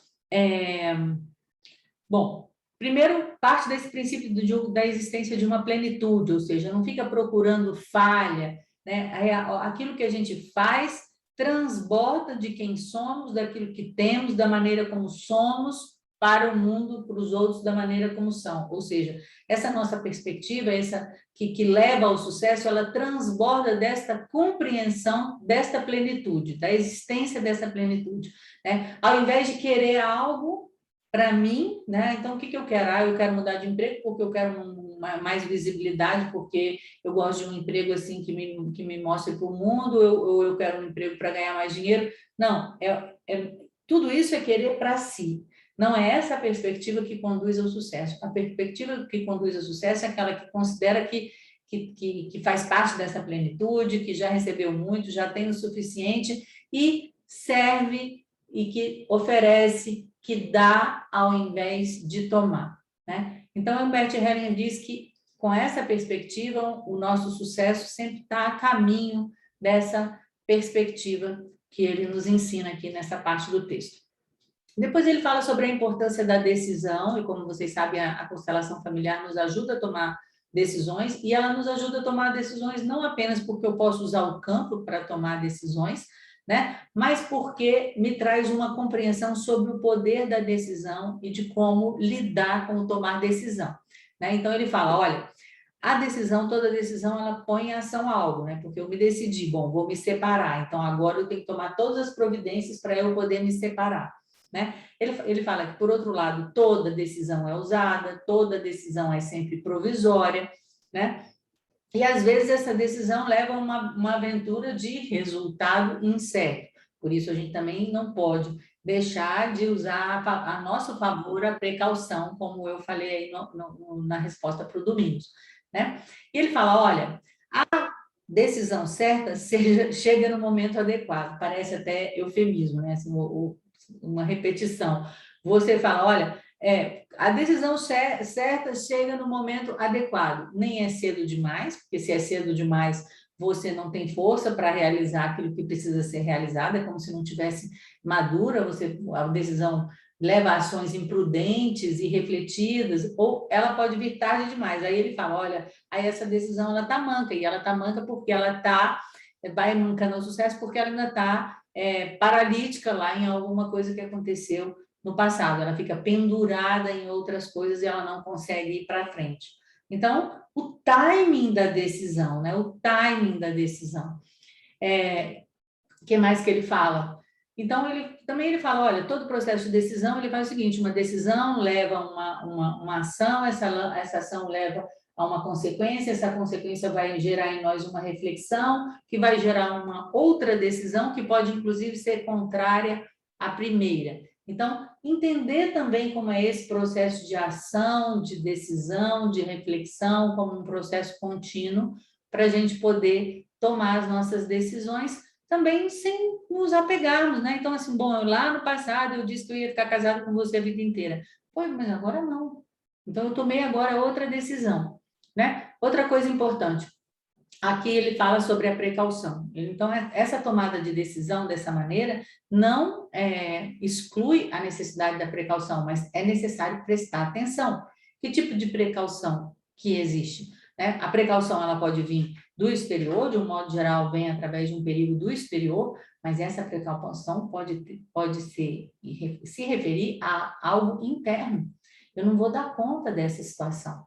bom, primeiro, parte desse princípio da existência de uma plenitude, ou seja, não fica procurando falha, né? Aquilo que a gente faz transborda de quem somos, daquilo que temos, da maneira como somos, para o mundo, para os outros, da maneira como são. Ou seja, essa nossa perspectiva, essa que leva ao sucesso, ela transborda desta compreensão, desta plenitude, da existência dessa plenitude. Né? Ao invés de querer algo para mim, né? Então, o que eu quero? Eu quero mudar de emprego porque eu quero mais visibilidade, porque eu gosto de um emprego assim que me mostre para o mundo, ou eu quero um emprego para ganhar mais dinheiro. Não, tudo isso é querer para si. Não é essa a perspectiva que conduz ao sucesso. A perspectiva que conduz ao sucesso é aquela que considera que faz parte dessa plenitude, que já recebeu muito, já tem o suficiente e serve e que oferece, que dá ao invés de tomar, né? Então, Bert Hellinger diz que, com essa perspectiva, o nosso sucesso sempre está a caminho dessa perspectiva que ele nos ensina aqui nessa parte do texto. Depois ele fala sobre a importância da decisão, e como vocês sabem, a constelação familiar nos ajuda a tomar decisões, e ela nos ajuda a tomar decisões não apenas porque eu posso usar o campo para tomar decisões, né? Mas porque me traz uma compreensão sobre o poder da decisão e de como lidar com o tomar decisão, né? Então ele fala, olha, a decisão, toda decisão, ela põe em ação algo, né? Porque eu me decidi, bom, vou me separar, então agora eu tenho que tomar todas as providências para eu poder me separar, né? Ele fala que, por outro lado, toda decisão é usada, toda decisão é sempre provisória, né? E, às vezes, essa decisão leva a uma aventura de resultado incerto. Por isso, a gente também não pode deixar de usar a nosso favor a precaução, como eu falei aí na resposta para o Domingos, né? E ele fala, olha, a decisão certa chega no momento adequado. Parece até eufemismo, né? Assim, uma repetição. Você fala, olha, a decisão certa chega no momento adequado. Nem é cedo demais, porque se é cedo demais, você não tem força para realizar aquilo que precisa ser realizado, é como se não tivesse madura, a decisão leva a ações imprudentes e refletidas, ou ela pode vir tarde demais. Aí ele fala, olha, aí essa decisão ela está manca, e ela está manca porque ela vai mancando ao sucesso, porque ela ainda está paralítica lá em alguma coisa que aconteceu no passado, ela fica pendurada em outras coisas e ela não consegue ir para frente. Então, o timing da decisão, né? O timing da decisão. O que mais que ele fala? Então, ele fala, olha, todo processo de decisão, ele faz o seguinte, uma decisão leva a uma ação, essa ação leva a uma consequência, essa consequência vai gerar em nós uma reflexão, que vai gerar uma outra decisão, que pode, inclusive, ser contrária à primeira. Então, entender também como é esse processo de ação, de decisão, de reflexão, como um processo contínuo, para a gente poder tomar as nossas decisões, também sem nos apegarmos, né? Então, assim, bom, lá no passado eu disse que eu ia ficar casado com você a vida inteira. Pô, mas agora não. Então, eu tomei agora outra decisão, né? Outra coisa importante, aqui ele fala sobre a precaução. Então, essa tomada de decisão dessa maneira não exclui a necessidade da precaução, mas é necessário prestar atenção. Que tipo de precaução que existe? Né? A precaução ela pode vir do exterior, de um modo geral, vem através de um perigo do exterior, mas essa precaução pode se referir a algo interno. Eu não vou dar conta dessa situação.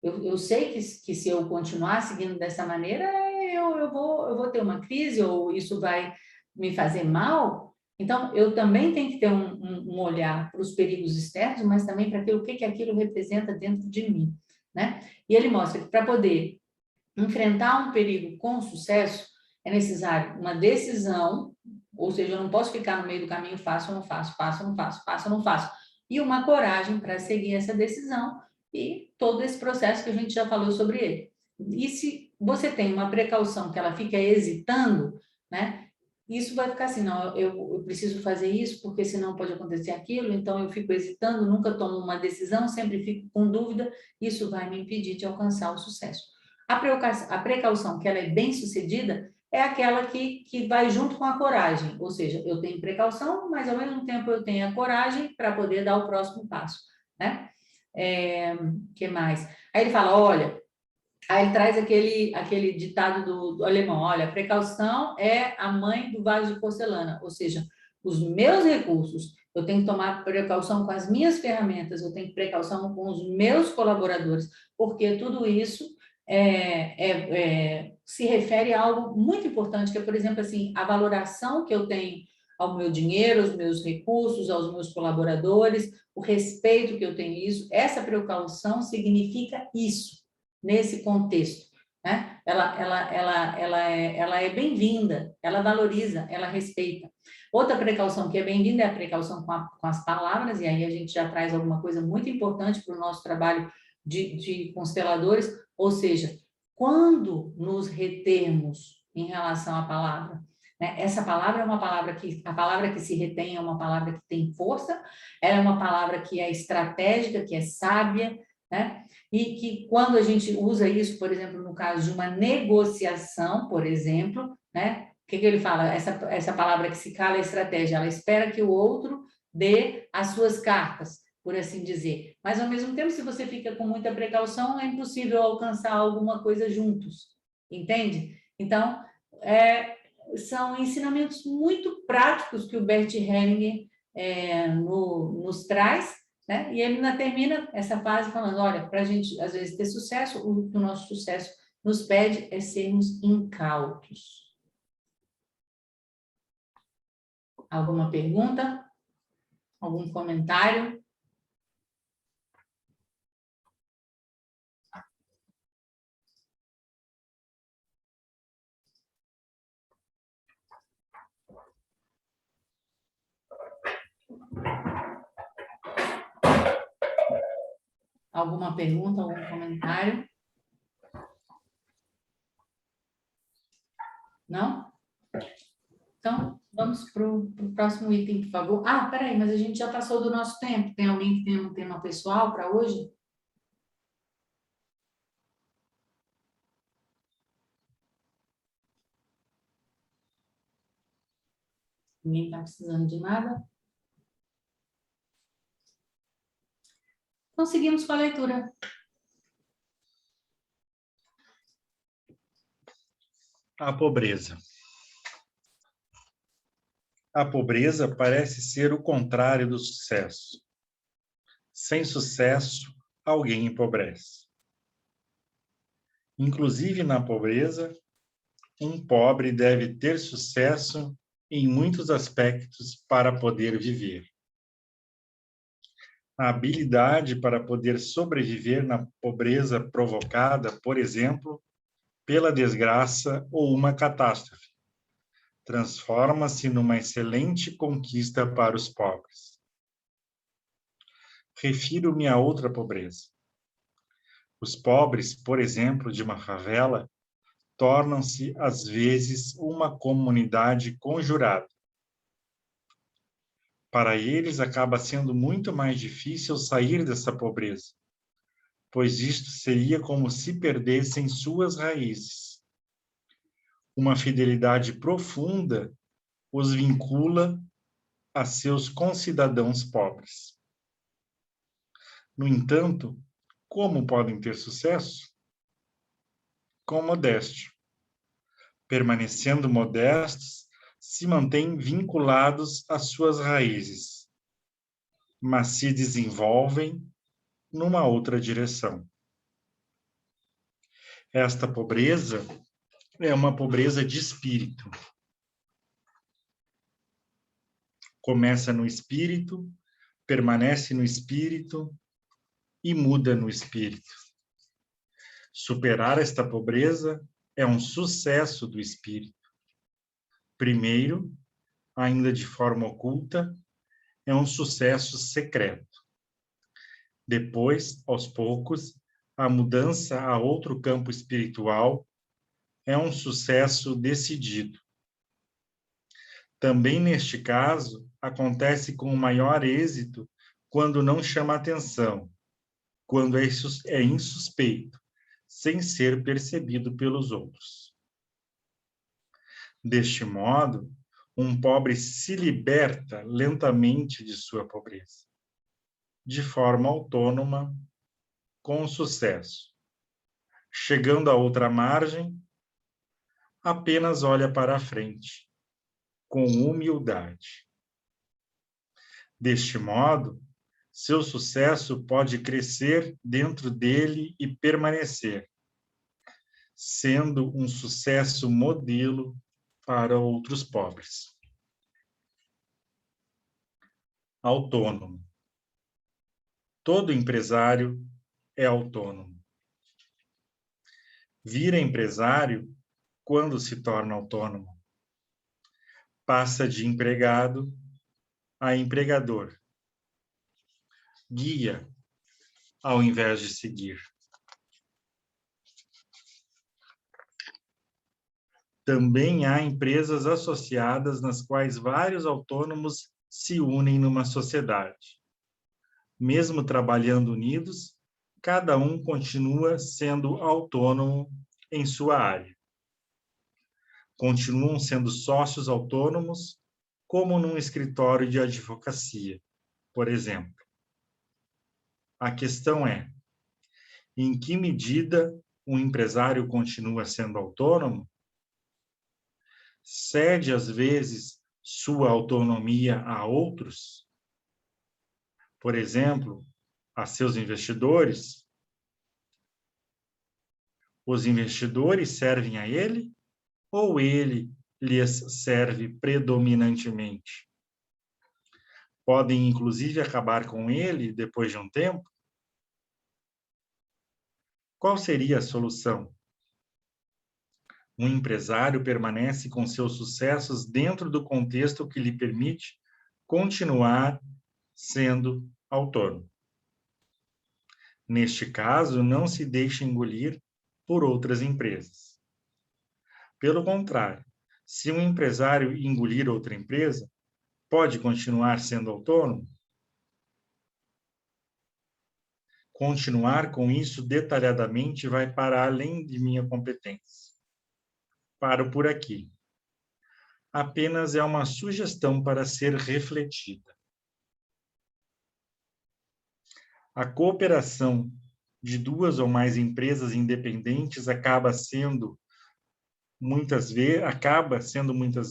Eu sei que se eu continuar seguindo dessa maneira, eu vou ter uma crise, ou isso vai me fazer mal. Então, eu também tenho que ter um olhar para os perigos externos, mas também para ter o que aquilo representa dentro de mim, né? E ele mostra que, para poder enfrentar um perigo com sucesso, é necessário uma decisão, ou seja, eu não posso ficar no meio do caminho, faço ou não faço, faço ou não faço, faço ou não faço, e uma coragem para seguir essa decisão, e todo esse processo que a gente já falou sobre ele. E se você tem uma precaução que ela fica hesitando, né? Isso vai ficar assim, não, eu preciso fazer isso, porque senão pode acontecer aquilo, então eu fico hesitando, nunca tomo uma decisão, sempre fico com dúvida, isso vai me impedir de alcançar o sucesso. A precaução, que ela é bem sucedida, é aquela que vai junto com a coragem, ou seja, eu tenho precaução, mas ao mesmo tempo eu tenho a coragem para poder dar o próximo passo, né? Que mais? Aí ele fala, olha, aí ele traz aquele ditado do alemão, olha, a precaução é a mãe do vaso de porcelana, ou seja, os meus recursos, eu tenho que tomar precaução com as minhas ferramentas, eu tenho precaução com os meus colaboradores, porque tudo isso se refere a algo muito importante, que é, por exemplo, assim, a valoração que eu tenho ao meu dinheiro, aos meus recursos, aos meus colaboradores, o respeito que eu tenho isso, essa precaução significa isso, nesse contexto, né? Ela é bem-vinda, ela valoriza, ela respeita. Outra precaução que é bem-vinda é a precaução com as palavras, e aí a gente já traz alguma coisa muito importante para o nosso trabalho de consteladores, ou seja, quando nos retermos em relação à palavra, né? Essa palavra é uma palavra a palavra que se retém é uma palavra que tem força, ela é uma palavra que é estratégica, que é sábia, né? E que quando a gente usa isso, por exemplo, no caso de uma negociação, por exemplo, né? O que ele fala? Essa palavra que se cala é estratégia, ela espera que o outro dê as suas cartas, por assim dizer. Mas, ao mesmo tempo, se você fica com muita precaução, é impossível alcançar alguma coisa juntos, entende? Então, são ensinamentos muito práticos que o Bert Hellinger nos traz, né? E ele termina essa fase falando, olha, para a gente, às vezes, ter sucesso, o que o nosso sucesso nos pede é sermos incautos. Alguma pergunta? Algum comentário? Alguma pergunta, algum comentário? Não? Então, vamos para o próximo item, por favor. Ah, peraí, mas a gente já passou do nosso tempo. Tem alguém que tem um tema pessoal para hoje? Ninguém está precisando de nada? Então, seguimos com a leitura. A pobreza. A pobreza parece ser o contrário do sucesso. Sem sucesso, alguém empobrece. Inclusive na pobreza, um pobre deve ter sucesso em muitos aspectos para poder viver. A habilidade para poder sobreviver na pobreza provocada, por exemplo, pela desgraça ou uma catástrofe, transforma-se numa excelente conquista para os pobres. Refiro-me a outra pobreza. Os pobres, por exemplo, de uma favela, tornam-se, às vezes, uma comunidade conjurada. Para eles, acaba sendo muito mais difícil sair dessa pobreza, pois isto seria como se perdessem suas raízes. Uma fidelidade profunda os vincula a seus concidadãos pobres. No entanto, como podem ter sucesso? Com modéstia. Permanecendo modestos, se mantêm vinculados às suas raízes, mas se desenvolvem numa outra direção. Esta pobreza é uma pobreza de espírito. Começa no espírito, permanece no espírito e muda no espírito. Superar esta pobreza é um sucesso do espírito. Primeiro, ainda de forma oculta, é um sucesso secreto. Depois, aos poucos, a mudança a outro campo espiritual é um sucesso decidido. Também neste caso, acontece com maior êxito quando não chama atenção, quando é insuspeito, sem ser percebido pelos outros. Deste modo, um pobre se liberta lentamente de sua pobreza, de forma autônoma, com sucesso. Chegando a outra margem, apenas olha para a frente, com humildade. Deste modo, seu sucesso pode crescer dentro dele e permanecer, sendo um sucesso modelo para outros pobres. Autônomo. Todo empresário é autônomo. Vira empresário quando se torna autônomo. Passa de empregado a empregador. Guia ao invés de seguir. Também há empresas associadas nas quais vários autônomos se unem numa sociedade. Mesmo trabalhando unidos, cada um continua sendo autônomo em sua área. Continuam sendo sócios autônomos, como num escritório de advocacia, por exemplo. A questão é: em que medida um empresário continua sendo autônomo? Cede, às vezes, sua autonomia a outros? Por exemplo, a seus investidores? Os investidores servem a ele ou ele lhes serve predominantemente? Podem, inclusive, acabar com ele depois de um tempo? Qual seria a solução? Um empresário permanece com seus sucessos dentro do contexto que lhe permite continuar sendo autônomo. Neste caso, não se deixa engolir por outras empresas. Pelo contrário, se um empresário engolir outra empresa, pode continuar sendo autônomo? Continuar com isso detalhadamente vai para além de minha competência. Paro por aqui. Apenas é uma sugestão para ser refletida. A cooperação de duas ou mais empresas independentes acaba sendo muitas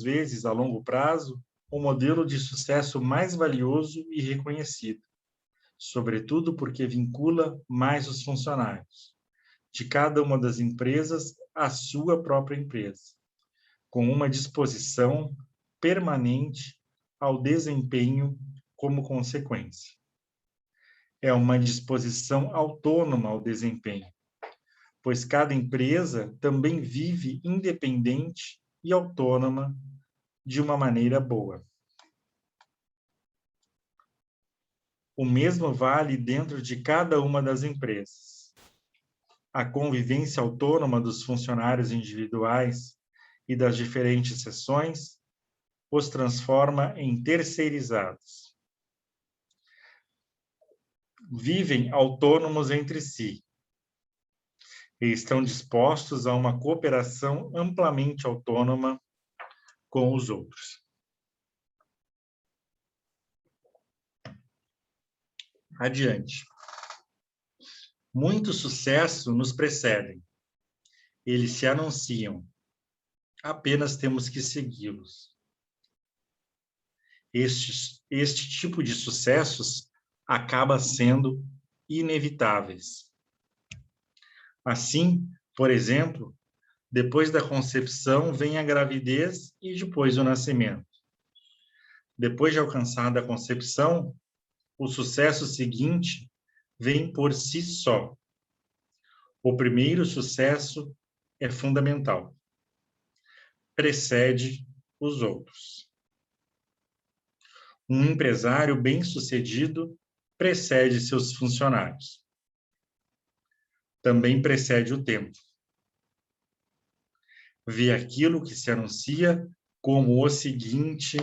vezes, a longo prazo, o modelo de sucesso mais valioso e reconhecido, sobretudo porque vincula mais os funcionários de cada uma das empresas à sua própria empresa, com uma disposição permanente ao desempenho como consequência. É uma disposição autônoma ao desempenho, pois cada empresa também vive independente e autônoma de uma maneira boa. O mesmo vale dentro de cada uma das empresas. A convivência autônoma dos funcionários individuais e das diferentes seções os transforma em terceirizados. Vivem autônomos entre si e estão dispostos a uma cooperação amplamente autônoma com os outros. Adiante. Muito sucesso nos precedem. Eles se anunciam. Apenas temos que segui-los. Este tipo de sucessos acaba sendo inevitáveis. Assim, por exemplo, depois da concepção vem a gravidez e depois o nascimento. Depois de alcançada a concepção, o sucesso seguinte vem por si só. O primeiro sucesso é fundamental. Precede os outros. Um empresário bem-sucedido precede seus funcionários. Também precede o tempo. Vê aquilo que se anuncia como o seguinte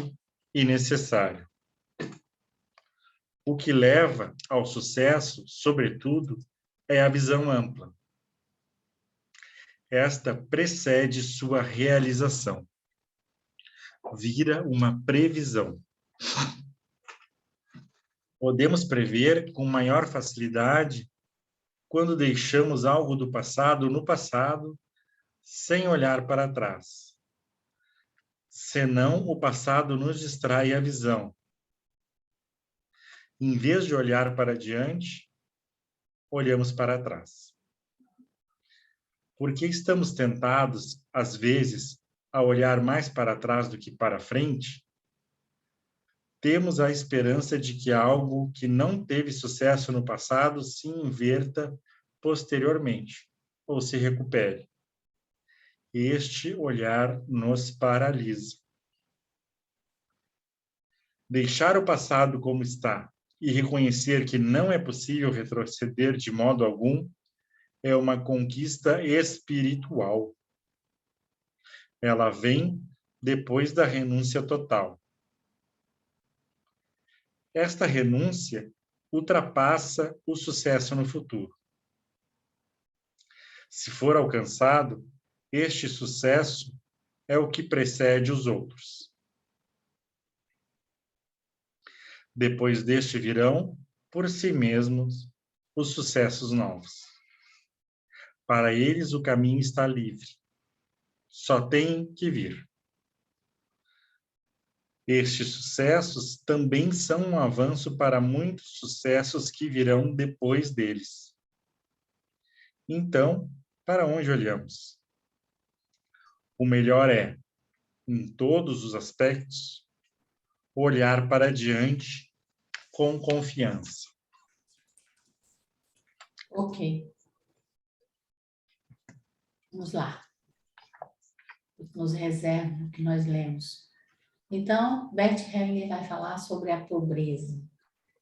e necessário. O que leva ao sucesso, sobretudo, é a visão ampla. Esta precede sua realização. Vira uma previsão. Podemos prever com maior facilidade quando deixamos algo do passado no passado, sem olhar para trás. Senão, o passado nos distrai a visão. Em vez de olhar para diante, olhamos para trás. Porque estamos tentados, às vezes, a olhar mais para trás do que para frente? Temos a esperança de que algo que não teve sucesso no passado se inverta posteriormente, ou se recupere. Este olhar nos paralisa. Deixar o passado como está e reconhecer que não é possível retroceder de modo algum é uma conquista espiritual. Ela vem depois da renúncia total. Esta renúncia ultrapassa o sucesso no futuro. Se for alcançado, este sucesso é o que precede os outros. Depois deste virão, por si mesmos, os sucessos novos. Para eles o caminho está livre. Só tem que vir. Estes sucessos também são um avanço para muitos sucessos que virão depois deles. Então, para onde olhamos? O melhor é, em todos os aspectos, olhar para diante com confiança. Ok. Vamos lá. Nos reserva o que nós lemos. Então, Bert Hellinger vai falar sobre a pobreza.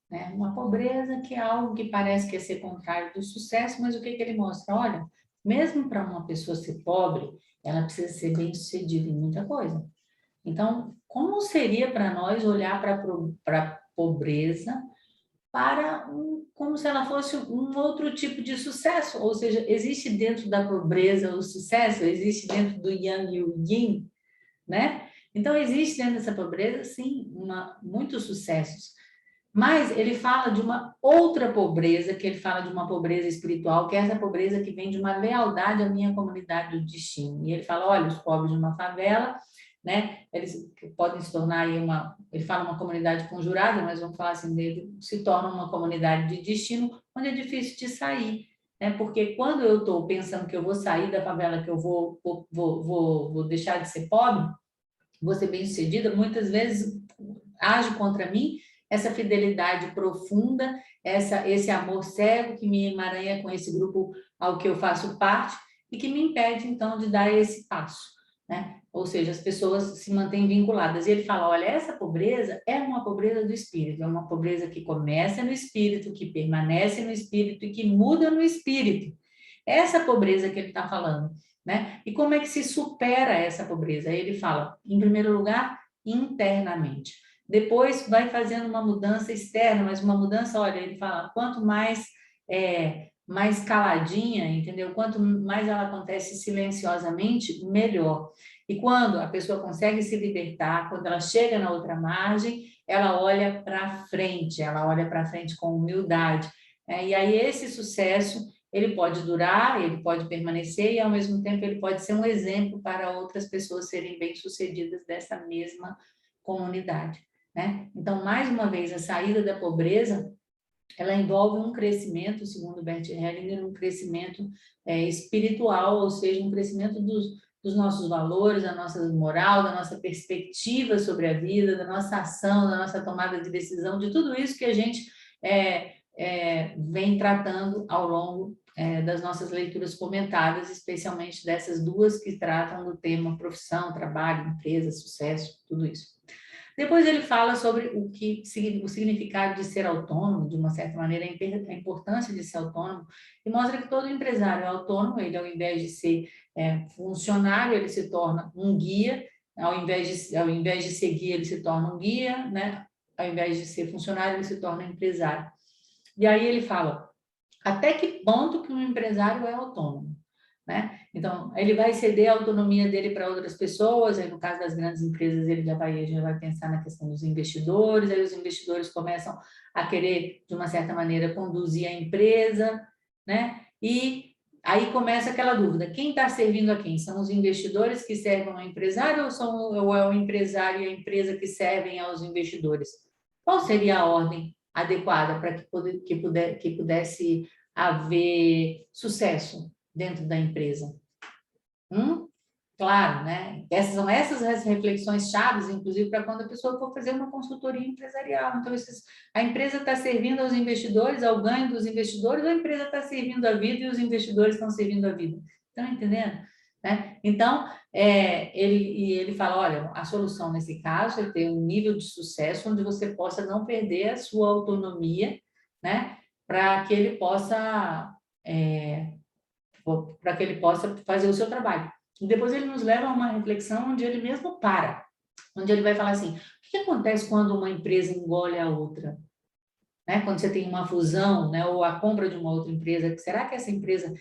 Né? Uma pobreza que é algo que parece que é ser contrário do sucesso, mas o que ele mostra? Olha, mesmo para uma pessoa ser pobre, ela precisa ser bem-sucedida em muita coisa. Então, como seria para nós olhar para a pobreza como se ela fosse um outro tipo de sucesso? Ou seja, existe dentro da pobreza o sucesso? Existe dentro do Yang e o Yin? Né? Então, existe dentro dessa pobreza, sim, muitos sucessos. Mas ele fala de uma outra pobreza, que ele fala de uma pobreza espiritual, que é essa pobreza que vem de uma lealdade à minha comunidade do destino. E ele fala, olha, os pobres de uma favela, né, eles podem se tornar aí ele fala uma comunidade conjurada, mas vamos falar assim, dele, se torna uma comunidade de destino, onde é difícil de sair. Né? Porque quando eu estou pensando que eu vou sair da favela, que eu vou deixar de ser pobre, vou ser bem-sucedida, muitas vezes age contra mim essa fidelidade profunda, esse amor cego que me emaranha com esse grupo ao que eu faço parte e que me impede, então, de dar esse passo. Né? Ou seja, as pessoas se mantêm vinculadas. E ele fala, olha, essa pobreza é uma pobreza do espírito, é uma pobreza que começa no espírito, que permanece no espírito e que muda no espírito. Essa pobreza que ele está falando. Né? E como é que se supera essa pobreza? Aí ele fala, em primeiro lugar, internamente. Depois vai fazendo uma mudança externa, mas uma mudança, olha, ele fala, quanto mais caladinha, entendeu? Quanto mais ela acontece silenciosamente, melhor. E quando a pessoa consegue se libertar, quando ela chega na outra margem, ela olha para frente com humildade. E aí esse sucesso, ele pode durar, ele pode permanecer e, ao mesmo tempo, ele pode ser um exemplo para outras pessoas serem bem-sucedidas dessa mesma comunidade. Né? Então, mais uma vez, a saída da pobreza, ela envolve um crescimento, segundo Bert Hellinger, um crescimento espiritual, ou seja, um crescimento dos nossos valores, da nossa moral, da nossa perspectiva sobre a vida, da nossa ação, da nossa tomada de decisão, de tudo isso que a gente vem tratando ao longo das nossas leituras comentadas, especialmente dessas duas que tratam do tema profissão, trabalho, empresa, sucesso, tudo isso. Depois ele fala sobre o significado de ser autônomo, de uma certa maneira, a importância de ser autônomo, e mostra que todo empresário é autônomo, ele, ao invés de ser funcionário, ele se torna um guia, ao invés de ser guia, ele se torna um guia, né? Ao invés de ser funcionário, ele se torna empresário. E aí ele fala, até que ponto que um empresário é autônomo? Né? Então, ele vai ceder a autonomia dele para outras pessoas, aí no caso das grandes empresas, ele já vai pensar na questão dos investidores, aí os investidores começam a querer, de uma certa maneira, conduzir a empresa, né? E aí começa aquela dúvida, quem está servindo a quem? São os investidores que servem ao empresário ou é o empresário e a empresa que servem aos investidores? Qual seria a ordem adequada para que pudesse haver sucesso dentro da empresa? Claro, né? São essas as reflexões chaves, inclusive, para quando a pessoa for fazer uma consultoria empresarial. Então, a empresa está servindo aos investidores, ao ganho dos investidores, ou a empresa está servindo a vida e os investidores estão servindo a vida? Estão entendendo? né? Então, ele fala, olha, a solução nesse caso é ter um nível de sucesso onde você possa não perder a sua autonomia, né? Para que ele possa fazer o seu trabalho. E depois ele nos leva a uma reflexão onde ele mesmo para, onde ele vai falar assim, o que acontece quando uma empresa engole a outra? Né? Quando você tem uma fusão, né, ou a compra de uma outra empresa, será que essa empresa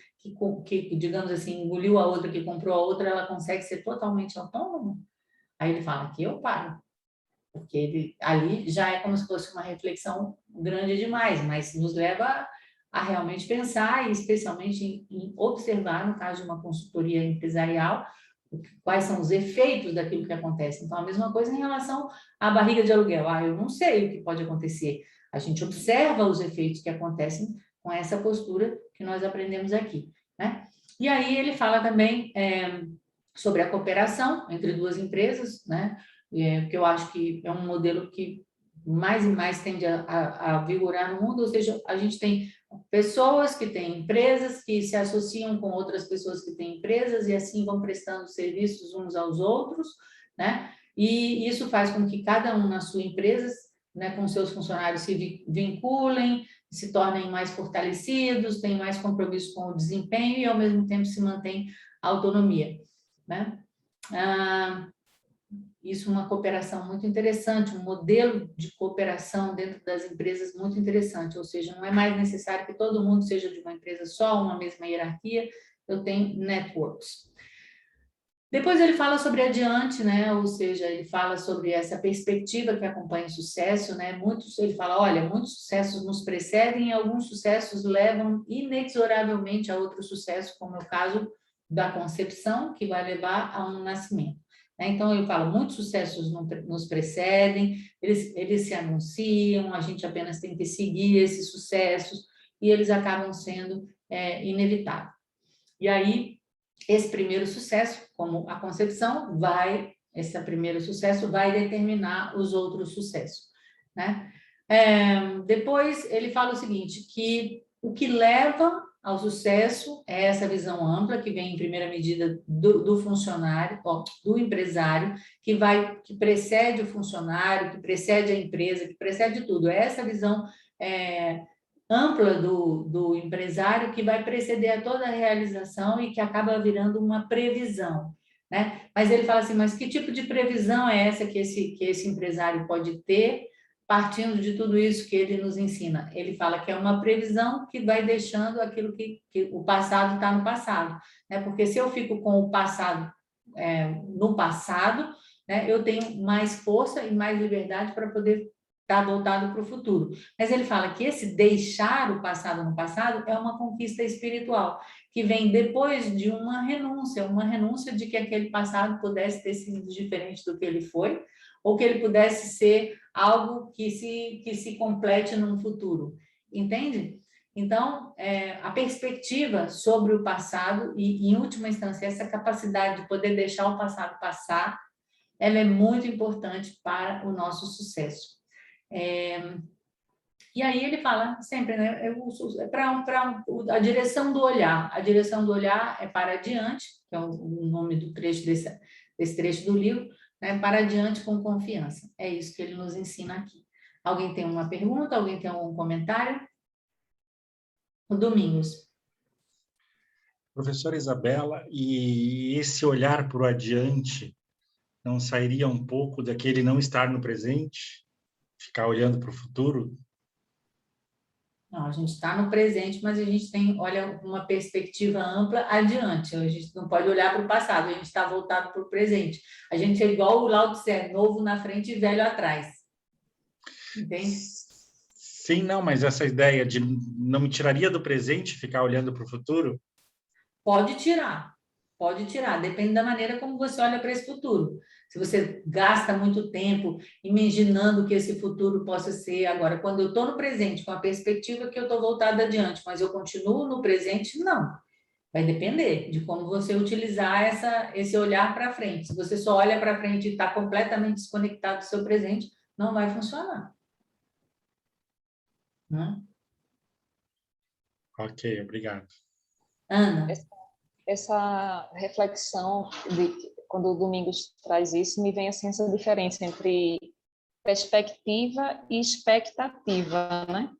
que, digamos assim, engoliu a outra, que comprou a outra, ela consegue ser totalmente autônoma? Aí ele fala que eu paro, porque ali já é como se fosse uma reflexão grande demais, mas nos leva a realmente pensar, e especialmente em observar, no caso de uma consultoria empresarial, quais são os efeitos daquilo que acontece. Então, a mesma coisa em relação à barriga de aluguel. Eu não sei o que pode acontecer. A gente observa os efeitos que acontecem com essa postura que nós aprendemos aqui, né? E aí ele fala também sobre a cooperação entre duas empresas, né? Que eu acho que é um modelo que mais e mais tende a vigorar no mundo, ou seja, a gente tem pessoas que têm empresas que se associam com outras pessoas que têm empresas e assim vão prestando serviços uns aos outros, né? E isso faz com que cada um na sua empresa, né, com seus funcionários se vinculem, se tornem mais fortalecidos, têm mais compromisso com o desempenho e ao mesmo tempo se mantém a autonomia, né? Isso é uma cooperação muito interessante, um modelo de cooperação dentro das empresas muito interessante, ou seja, não é mais necessário que todo mundo seja de uma empresa só, uma mesma hierarquia, eu tenho networks. Depois ele fala sobre adiante, né? Ou seja, ele fala sobre essa perspectiva que acompanha o sucesso, né? Ele fala, olha, muitos sucessos nos precedem e alguns sucessos levam inexoravelmente a outro sucesso, como é o caso da concepção, que vai levar a um nascimento. Então, eu falo, muitos sucessos nos precedem, eles se anunciam, a gente apenas tem que seguir esses sucessos e eles acabam sendo inevitáveis. E aí, esse primeiro sucesso, como a concepção, esse primeiro sucesso vai determinar os outros sucessos, né? Depois, ele fala o seguinte, que o que leva ao sucesso é essa visão ampla, que vem em primeira medida do funcionário, do empresário, que precede o funcionário, que precede a empresa, que precede tudo. É essa visão ampla do empresário que vai preceder a toda a realização e que acaba virando uma previsão, né? Mas ele fala assim, mas que tipo de previsão é essa que esse empresário pode ter partindo de tudo isso que ele nos ensina? Ele fala que é uma previsão que vai deixando aquilo que o passado está no passado, né? Porque se eu fico com o passado no passado, né, eu tenho mais força e mais liberdade para poder estar voltado para o futuro. Mas ele fala que esse deixar o passado no passado é uma conquista espiritual, que vem depois de uma renúncia de que aquele passado pudesse ter sido diferente do que ele foi, ou que ele pudesse ser algo que se complete num futuro. Entende? Então, a perspectiva sobre o passado e, em última instância, essa capacidade de poder deixar o passado passar, ela é muito importante para o nosso sucesso. E aí ele fala sempre, né? Para a direção do olhar. A direção do olhar é para adiante, que é o nome do trecho desse trecho do livro, né? Para adiante com confiança. É isso que ele nos ensina aqui. Alguém tem uma pergunta? Alguém tem algum comentário? O Domingos. Professora Isabela, e esse olhar para o adiante não sairia um pouco daquele não estar no presente? Ficar olhando para o futuro? Não, a gente está no presente, mas a gente olha uma perspectiva ampla adiante. A gente não pode olhar para o passado, a gente está voltado para o presente. A gente é igual o Lao Tse, novo na frente e velho atrás. Entende? Sim, não, mas essa ideia de não me tiraria do presente ficar olhando para o futuro? Pode tirar, depende da maneira como você olha para esse futuro. Se você gasta muito tempo imaginando que esse futuro possa ser agora, quando eu estou no presente, com a perspectiva que eu estou voltada adiante, mas eu continuo no presente, não. Vai depender de como você utilizar esse olhar para frente. Se você só olha para frente e está completamente desconectado do seu presente, não vai funcionar. Né? Ok, obrigado. Ana. essa reflexão quando o Domingos traz isso, me vem assim, essa diferença entre perspectiva e expectativa, né?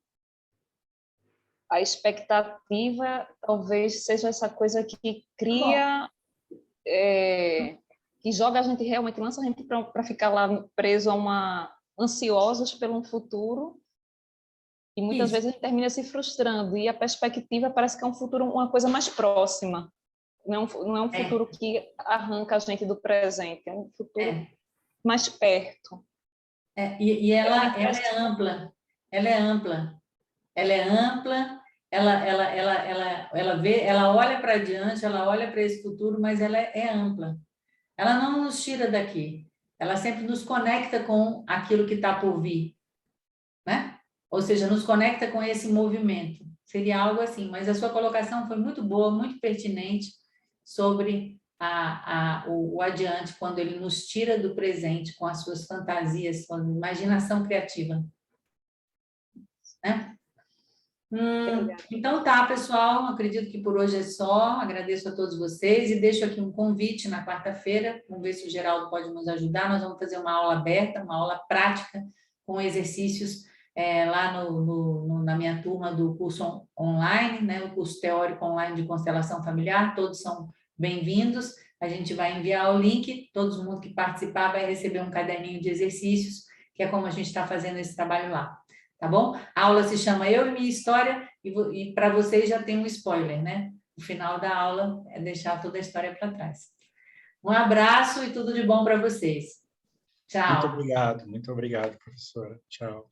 A expectativa talvez seja essa coisa que cria, que joga a gente realmente, lança a gente para ficar lá preso ansiosos pelo um futuro, e muitas vezes a gente termina se frustrando, e a perspectiva parece que é um futuro, uma coisa mais próxima, não é um futuro que arranca a gente do presente, é um futuro mais perto. E ela é ampla, ela é ampla, ela é ampla, ela vê, ela olha para diante, ela olha para esse futuro, mas ela é ampla. Ela não nos tira daqui, ela sempre nos conecta com aquilo que está por vir, né? Ou seja, nos conecta com esse movimento. Seria algo assim, mas a sua colocação foi muito boa, muito pertinente sobre o adiante, quando ele nos tira do presente com as suas fantasias, sua imaginação criativa. Né? Então tá, pessoal, acredito que por hoje é só, agradeço a todos vocês e deixo aqui um convite na quarta-feira, vamos ver se o Geraldo pode nos ajudar, nós vamos fazer uma aula aberta, uma aula prática, com exercícios lá na minha turma do curso online, né, o curso teórico online de constelação familiar, todos são bem-vindos, a gente vai enviar o link, todo mundo que participar vai receber um caderninho de exercícios, que é como a gente está fazendo esse trabalho lá. Tá bom? A aula se chama Eu e Minha História, e para vocês já tem um spoiler, né? O final da aula é deixar toda a história para trás. Um abraço e tudo de bom para vocês. Tchau. Muito obrigado, professora. Tchau.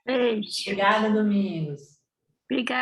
Beijo. Obrigada, Domingos. Obrigada.